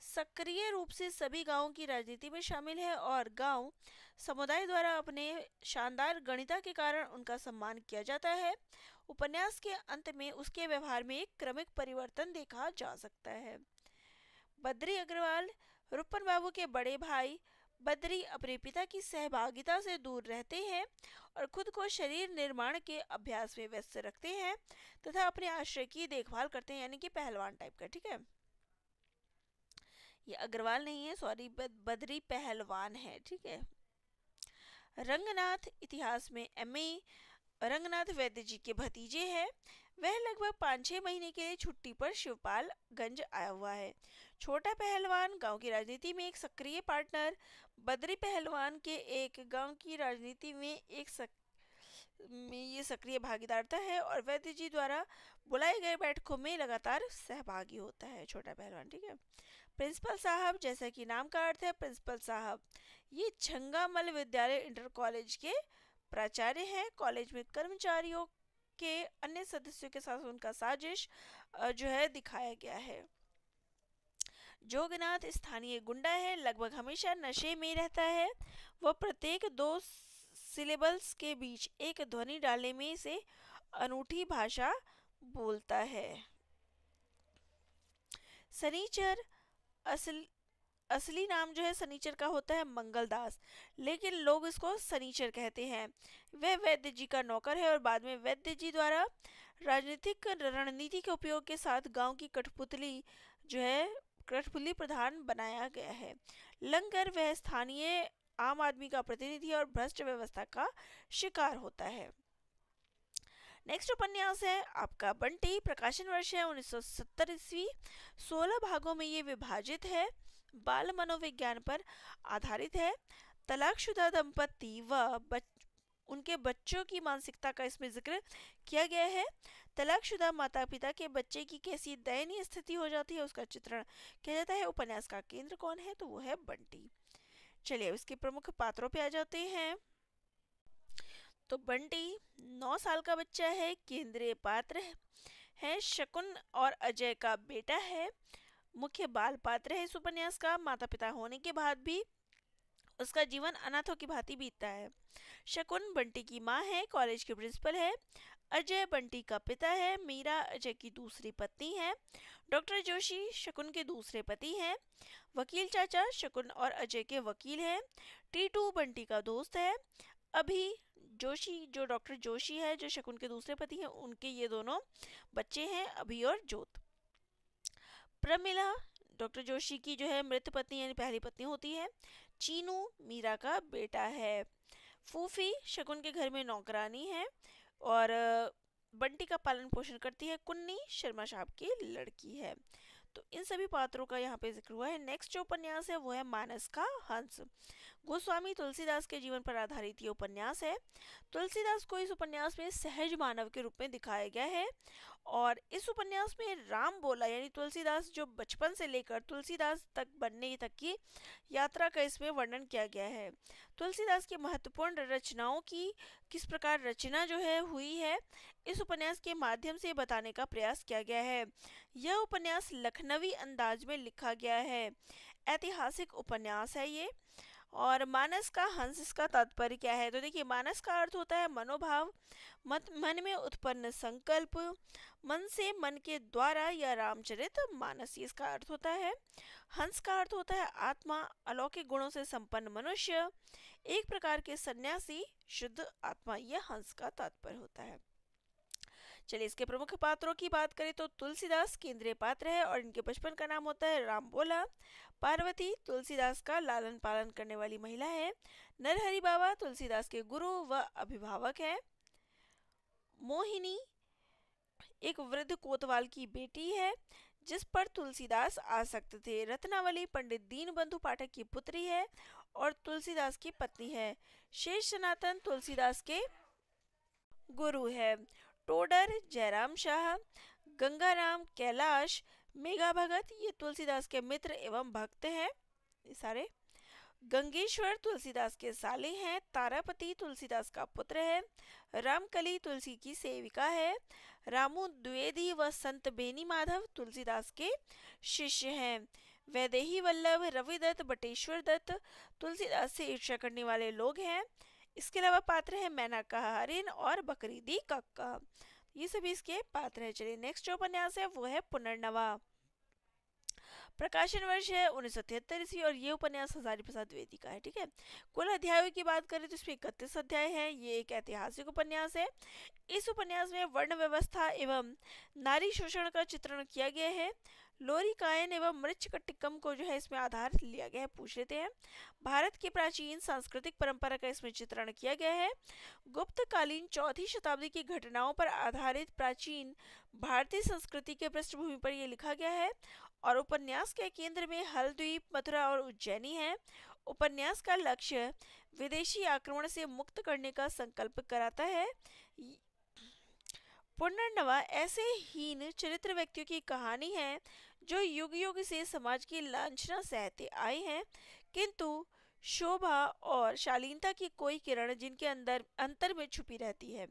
Speaker 1: सक्रिय रूप से सभी गांवों की राजनीति में शामिल है और गांव समुदाय द्वारा अपने शानदार गणिता के कारण उनका सम्मान किया जाता है। उपन्यास के अंत में उसके व्यवहार में एक क्रमिक परिवर्तन देखा जा सकता है। बद्री अग्रवाल रुपन बाबू के बड़े भाई। बद्री अपने पिता की सहभागिता से दूर रहते हैं और खुद को शरीर निर्माण के अभ्यास में व्यस्त रखते हैं तथा अपने आश्रय की देखभाल करते हैं, यानी कि पहलवान टाइप का। ठीक है, ये अग्रवाल नहीं है, सॉरी, बद्री पहलवान है। ठीक है। रंगनाथ इतिहास में एमए। रंगनाथ वैद्य जी के भतीजे हैं। वह लगभग 5-6 महीने के लिए छुट्टी पर शिवपालगंज आया हुआ है। छोटा पहलवान गांव की राजनीति में एक सक्रिय पार्टनर। बद्री पहलवान के एक गांव की राजनीति में ये सक्रिय भागीदारता है और वैद्य जी द्वारा बुलाए गए बैठकों में लगातार सहभागी होता है छोटा पहलवान। ठीक है। प्रिंसिपल साहब, जैसा कि नाम का अर्थ है प्रिंसिपल साहब, ये छंगामल विद्यालय इंटर कॉलेज के प्राचार्य हैं। कॉलेज में कर्मचारियों के अन्य सदस्यों के साथ उनका साजिश जो है दिखाया गया है। जोगनाथ स्थानीय गुंडा है, लगभग हमेशा नशे में रहता है। वह प्रत्येक 2 सिलेबल्स के बीच एक ध्वनि डालने में से अनूठी भाषा बोलता है। सनीचर असली नाम जो है सनीचर का होता है मंगलदास, लेकिन लोग इसको सनीचर कहते हैं। वह वैद्य जी का नौकर है और बाद में वैद्य जी द्वारा राजनीतिक रणनीति के उपयोग के साथ गांव की कठपुतली प्रधान बनाया गया है। लंगर, वह स्थानीय आम आदमी का प्रतिनिधि और भ्रष्ट व्यवस्था का शिकार होता है। नेक्स्ट उपन्यास है आपका बंटी। प्रकाशन वर्ष है 1970 ईस्वी। 16 भागों में ये विभाजित है। बाल मनोविज्ञान पर आधारित है। तलाकशुदा दंपति व उनके बच्चों की मानसिकता का इसमें जिक्र किया गया है। तलाकशुदा माता पिता के बच्चे की कैसी दयनीय स्थिति हो जाती है उसका चित्रण किया जाता है। उपन्यास का केंद्र कौन है, तो वो है बंटी। चलिए इसके प्रमुख पात्रों पे आ जाते हैं। तो बंटी 9 साल का बच्चा है, केंद्रीय पात्र है, शकुन और अजय का बेटा है, मुख्य बाल पात्र है इस उपन्यास का। माता पिता होने के बाद भी उसका जीवन अनाथों की भांति बीतता है। शकुन बंटी की माँ है, कॉलेज की प्रिंसिपल है। अजय बंटी का पिता है। मीरा अजय की दूसरी पत्नी है। डॉक्टर जोशी शकुन के दूसरे पति हैं। वकील चाचा शकुन और अजय के वकील हैं। टीटू बंटी का दोस्त है। अभी जोशी, जो डॉक्टर जोशी है, जो शकुन के दूसरे पति हैं, उनके ये दोनों बच्चे हैं, अभी और जोत। प्रमिला डॉक्टर जोशी की जो है मृत पत्नी यानी पहली पत्नी होती है। चीनू मीरा का बेटा है। फूफी शकुन के घर में नौकरानी है। और बंटी का पालन पोषण करती है। कुन्नी शर्मा साहब की लड़की है। तो इन सभी पात्रों का यहाँ पे जिक्र हुआ है। नेक्स्ट जो उपन्यास है वो है मानस का हंस। गोस्वामी तुलसीदास के जीवन पर आधारित ये उपन्यास है। तुलसीदास को इस उपन्यास में सहज मानव के रूप में दिखाया गया है। और इस उपन्यास में राम बोला यानी तुलसीदास जो बचपन से लेकर तुलसीदास तक बनने तक की यात्रा का इसमें वर्णन किया गया है। तुलसीदास की महत्वपूर्ण रचनाओं की किस प्रकार रचना जो है हुई है, इस उपन्यास के माध्यम से बताने का प्रयास किया गया है। यह उपन्यास लखनवी अंदाज में लिखा गया है। ऐतिहासिक उपन्यास है ये। और मानस का हंस, इसका तात्पर्य क्या है? तो देखिए, मानस का अर्थ होता है मनोभाव, मन में उत्पन्न संकल्प, मन से मन के द्वारा या रामचरित मानस, ये इसका अर्थ होता है। हंस का अर्थ होता है आत्मा, अलौकिक गुणों से संपन्न मनुष्य, एक प्रकार के सन्यासी, शुद्ध आत्मा, यह हंस का तात्पर्य होता है। चलिए, इसके प्रमुख पात्रों की बात करें तो तुलसीदास केंद्रीय पात्र है और इनके बचपन का नाम होता है राम बोला। पार्वती तुलसीदास का लालन पालन करने वाली महिला है। नरहरि बाबा तुलसीदास के गुरु व अभिभावक है। मोहिनी एक वृद्ध कोतवाल की बेटी है जिस पर तुलसीदास आसक्त थे। रत्नावली पंडित दीनबंधु पाठक की पुत्री है और तुलसीदास की पत्नी है। शेष सनातन तुलसीदास के गुरु है। टोडर जयराम शाह, गंगाराम, कैलाश, मेघा भगत ये तुलसीदास के मित्र एवं भक्त हैं। ये सारे। गंगेश्वर तुलसीदास के साले हैं। तारापति तुलसीदास का पुत्र है। रामकली तुलसी की सेविका है। रामू द्विवेदी व संत बेनी माधव तुलसीदास के शिष्य हैं। वैदेही वल्लभ, रविदत्त, बटेश्वर दत्त तुलसीदास से ईर्ष्या करने वाले लोग हैं। इसके अलावा पात्र है मैना का हरिन और बकरीदी कक्का, ये सभी इसके पात्र है। चलिए, नेक्स्ट जो उपन्यास है वो है पुनर्नवा। प्रकाशन वर्ष है 1973 ईस्वी और ये उपन्यास हजारी प्रसाद द्विवेदी का है। ठीक है। कुल अध्यायों की बात करें तो इसमें 31 अध्याय हैं। ये एक ऐतिहासिक उपन्यास है। इस उपन्यास में वर्ण व्यवस्था एवं नारी शोषण का चित्रण किया गया है। लोरी कायन एवं मृच्छकटिकम को जो है इसमें आधार लिया गया है। पूछ लेते हैं। भारत की प्राचीन सांस्कृतिक परंपरा का इसमें चित्रण किया गया है। गुप्तकालीन चौथी शताब्दी की घटनाओं पर आधारित प्राचीन भारतीय संस्कृति के पृष्ठभूमि पर यह लिखा गया है। और उपन्यास के केंद्र में हलद्वीप, मथुरा और उज्जैनी है। उपन्यास का लक्ष्य विदेशी आक्रमण से मुक्त करने का संकल्प कराता है। पुनर्नवा ऐसे हीन चरित्र व्यक्तियों की कहानी है जो युग युग से समाज की लांछना सहते आए हैं, किंतु शोभा और शालीनता की कोई किरण जिनके अंदर अंतर में छुपी रहती है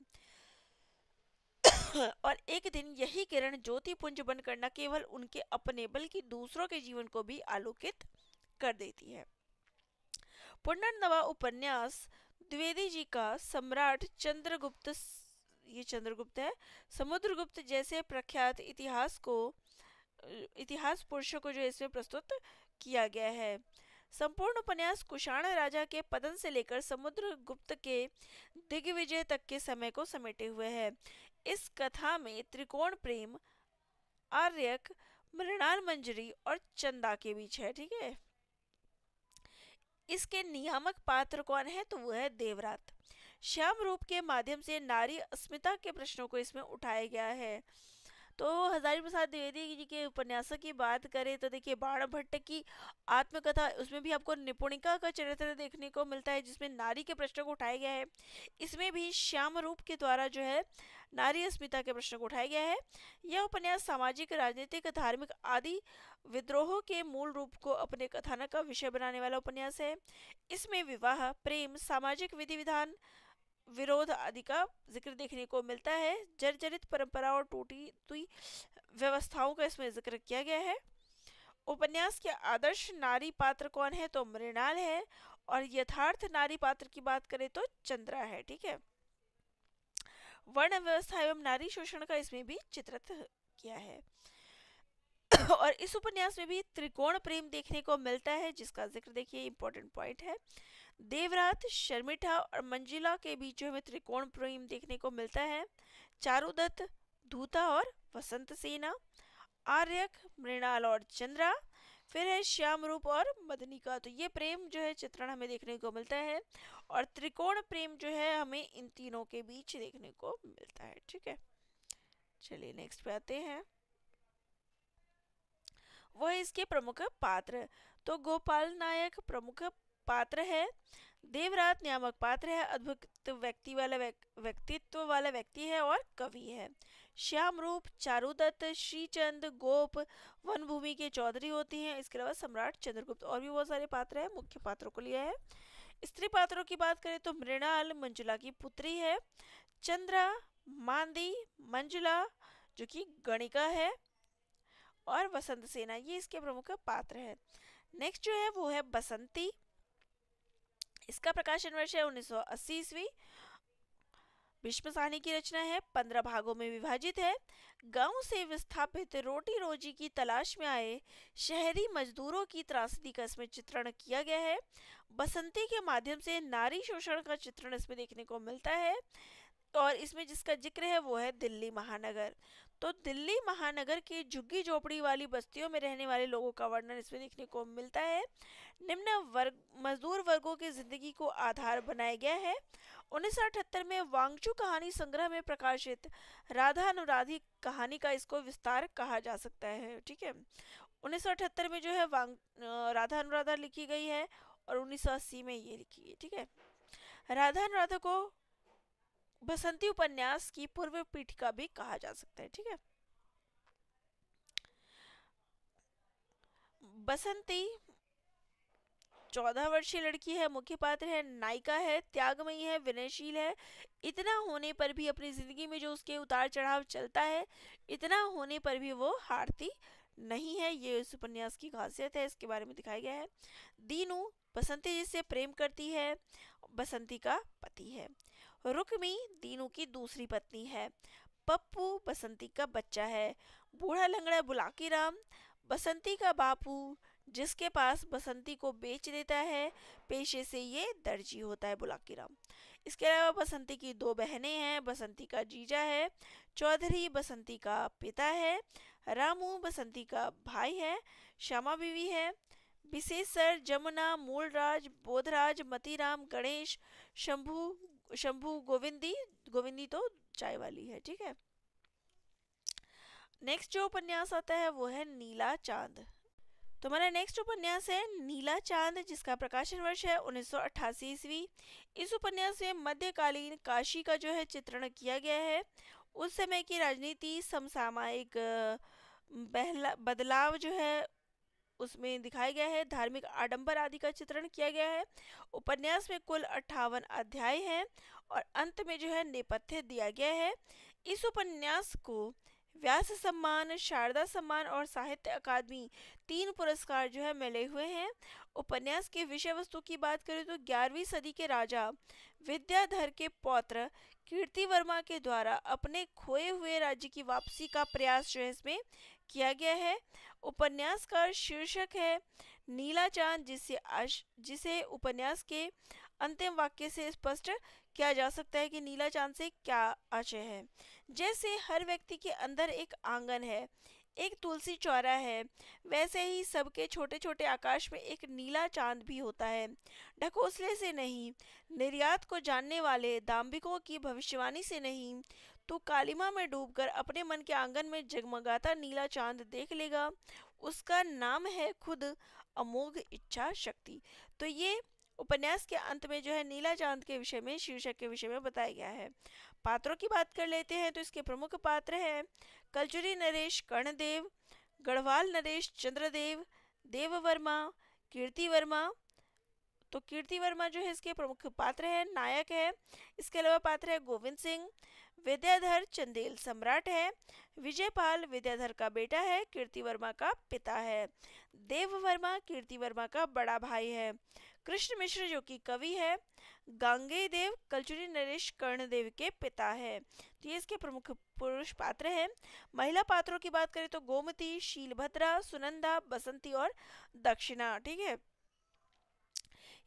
Speaker 1: और एक दिन यही किरण ज्योति पुंज बनकर न केवल उनके अपने बल्कि दूसरों के जीवन को भी आलोकित कर देती है। पुनर्नवा उपन्यास द्विवेदी जी का सम्राट चंद्रगुप्त, ये चंद्रगुप्त है, समुद्रगुप्त जैसे प्रख्यात इतिहास पुरुषों को जो इसमें प्रस्तुत किया गया है। संपूर्ण उपन्यास कुषाण राजा के पतन से लेकर समुद्रगुप्त के दिग्विजय तक के समय को समेटे हुए है। इस कथा में त्रिकोण प्रेम आर्यक, मृणाल मंजरी और चंदा के बीच है। ठीक है। इसके नियामक पात्र कौन है? तो वो है देवरात। श्याम रूप के माध्यम से नारी अस्मिता के प्रश्नों को इसमें उठाया गया है। तो हजारी प्रसाद द्विवेदी जी के उपन्यासों की बात करें तो देखिए, बाण भट्ट की आत्मकथा, उसमें भी आपको निपुणिका का चरित्र देखने को मिलता है जिसमें नारी के प्रश्नों को उठाया गया है। इसमें भी श्याम रूप के द्वारा जो है नारी अस्मिता के प्रश्नों को उठाया गया है। यह उपन्यास सामाजिक, राजनीतिक, धार्मिक आदि विद्रोहों के मूल रूप को अपने कथानक का विषय बनाने वाला उपन्यास है। इसमें विवाह, प्रेम, सामाजिक विधि विधान, विरोध आदि का जिक्र देखने को मिलता है। जर्जरित परंपरा और टूटी हुई व्यवस्थाओं का इसमें जिक्र किया गया है। उपन्यास के आदर्श नारी पात्र कौन है? तो मृणाल है। और यथार्थ नारी पात्र की बात करें तो चंद्रा है। ठीक है। वर्ण व्यवस्था एवं नारी शोषण का इसमें भी चित्रित किया है। और इस उपन्यास में भी त्रिकोण प्रेम देखने को मिलता है जिसका जिक्र देखिए, इंपॉर्टेंट पॉइंट है। देवरात, शर्मिष्ठा और मंजिला के बीच में त्रिकोण प्रेम देखने को मिलता है। चारुदत्त, धूता और वसंत सेना, आर्यक, मृणाल और चंद्रा, फिर है श्याम रूप और मदनी का, तो ये प्रेम जो है चित्रण हमें देखने को मिलता है। और त्रिकोण प्रेम जो है हमें इन तीनों के बीच देखने को मिलता है। ठीक है, चलिए नेक्स्ट पे आते हैं। वह इसके प्रमुख पात्र, तो गोपाल नायक प्रमुख पात्र है, देवरात नियामक पात्र है, अद्भुत व्यक्तित्व वाला व्यक्ति है और कवि है। श्याम रूप चारुदत्त, श्रीचंद, गोप वनभूमि के चौधरी होती हैं। इसके अलावा सम्राट चंद्रगुप्त, और भी बहुत सारे पात्र हैं, मुख्य पात्रों को लिया है। स्त्री पात्रों की बात करें तो मृणाल मंजुला की पुत्री है, चंद्रा, मांदी, मंजुला जो कि गणिका है, और वसंत सेना, ये इसके प्रमुख पात्र हैं। नेक्स्ट जो है वो है बसंती। इसका प्रकाशन वर्ष है 1980 ईस्वी। भीष्म साहनी की रचना है, 15 भागों में विभाजित है। गांव से विस्थापित रोटी रोजी की तलाश में आए शहरी मजदूरों की त्रासदी का इसमें चित्रण किया गया है। बसंती के माध्यम से नारी शोषण का चित्रण इसमें देखने को मिलता है। और इसमें जिसका जिक्र है वो है दिल्ली महानगर। तो दिल्ली महानगर के झुग्गी झोपड़ी वाली बस्तियों में रहने वाले लोगों का वर्णन इसमें देखने को मिलता है। निम्न वर्ग मजदूर वर्गों की जिंदगी को आधार बनाया गया है। 1978 में वांगचू कहानी संग्रह में प्रकाशित राधा अनुराधी कहानी का इसको विस्तार कहा जा सकता है। ठीक है, 1978 में जो है राधा अनुराधा लिखी गई है, और 1980 में ये लिखी है। ठीक है, राधा अनुराधा को बसंती उपन्यास की पूर्व पीठिका भी कहा जा सकता है। ठीक है, बसंती 14 वर्षीय लड़की है, मुख्य पात्र है, नायिका है, त्यागमयी है, विनयशील है। इतना होने पर भी अपनी जिंदगी में जो उसके उतार चढ़ाव चलता है, इतना होने पर भी वो हारती नहीं है। ये इस उपन्यास की खासियत है, इसके बारे में दिखाया गया है। दीनू बसंती जिससे प्रेम करती है, बसंती का पति है। रुक्मी दीनू की दूसरी पत्नी है। पप्पू बसंती का बच्चा है। बूढ़ा लंगड़ा बुलाकी राम बसंती का बापू, जिसके पास बसंती को बेच देता है। पेशे से ये दर्जी होता है बुलाकी राम। इसके अलावा बसंती की 2 बहनें हैं। बसंती का जीजा है, चौधरी बसंती का पिता है, रामू बसंती का भाई है, श्यामा बीवी है, विशेषर, जमुना, मूलराज, बोधराज, मतीराम, गणेश, शंभू शंभू गोविंदी तो चाय वाली है। ठीक है, नेक्स्ट जो उपन्यास आता है वो है नीला चांद। तो हमारा नेक्स्ट उपन्यास है नीला चांद, जिसका प्रकाशन वर्ष है 1988 ईस्वी। इस उपन्यास में मध्यकालीन काशी का जो है चित्रण किया गया है। उस समय की राजनीति, समसामयिक बदलाव जो है उसमें दिखाया गया है। धार्मिक आडंबर आदि का चित्रण किया गया है। उपन्यास में कुल 58 अध्याय हैं, और अंत में जो है नेपथ्य दिया गया है। इस उपन्यास को व्यास सम्मान, शारदा सम्मान और साहित्य अकादमी 3 पुरस्कार जो है मिले हुए हैं। उपन्यास के विषय वस्तु की बात करें तो 11वीं सदी के राजा विद्याधर के पौत्र कीर्तिवर्मा के द्वारा अपने खोए हुए राज्य की वापसी का प्रयास जो है इसमें किया गया है। उपन्यास का शीर्षक है नीला चांद, जिसे उपन्यास के अंतिम वाक्य से स्पष्ट किया जा सकता है कि नीला चांद से क्या आशय है। जैसे हर व्यक्ति के अंदर एक आंगन है, एक तुलसी चौरा है, वैसे ही सबके छोटे छोटे आकाश में एक नीला चांद भी होता है। ढकोसले से नहीं, निर्यात को जानने वाले दाम्भिकों की भविष्यवाणी से नहीं, तो कालिमा में डूबकर अपने मन के आंगन में जगमगाता नीला चांद देख लेगा। उसका नाम है खुद अमोघ इच्छा शक्ति। तो ये उपन्यास के अंत में जो है नीला चांद के विषय में, शीर्षक के विषय में बताया गया है। पात्रों की बात कर लेते हैं तो इसके प्रमुख पात्र हैं कलचुरी नरेश कर्णदेव, गढ़वाल नरेश चंद्रदेव, देववर्मा, कीर्ति वर्मा। तो कीर्ति वर्मा जो है इसके प्रमुख पात्र है, नायक है। इसके अलावा पात्र है गोविंद सिंह, विद्याधर चंदेल सम्राट है, विजयपाल विद्याधर का बेटा है, कीर्ति वर्मा का पिता है, देववर्मा कीर्ति वर्मा का बड़ा भाई है, कृष्ण मिश्र जो कि कवि है, गांगेय देव कलचुरी नरेश कर्णदेव के पिता है। तो ये इसके प्रमुख पुरुष पात्र हैं। महिला पात्रों की बात करें तो गोमती, शीलभद्रा, सुनंदा, बसंती और दक्षिणा। ठीक है,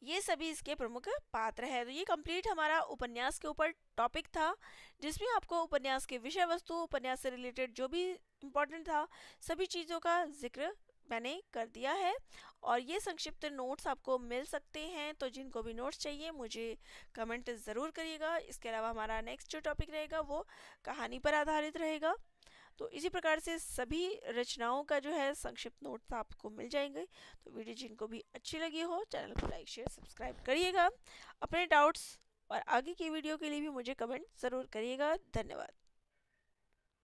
Speaker 1: ये सभी इसके प्रमुख पात्र हैं। तो ये कंप्लीट हमारा उपन्यास के ऊपर टॉपिक था, जिसमें आपको उपन्यास के विषय वस्तु, उपन्यास से रिलेटेड जो भी इम्पोर्टेंट था, सभी चीज़ों का जिक्र मैंने कर दिया है और ये संक्षिप्त नोट्स आपको मिल सकते हैं। तो जिनको भी नोट्स चाहिए मुझे कमेंट ज़रूर करिएगा। इसके अलावा हमारा नेक्स्ट जो टॉपिक रहेगा वो कहानी पर आधारित रहेगा। तो इसी प्रकार से सभी रचनाओं का जो है संक्षिप्त नोट्स आपको मिल जाएंगे। तो वीडियो जिनको भी अच्छी लगी हो चैनल को लाइक शेयर सब्सक्राइब करिएगा। अपने डाउट्स और आगे की वीडियो के लिए भी मुझे कमेंट ज़रूर करिएगा। धन्यवाद।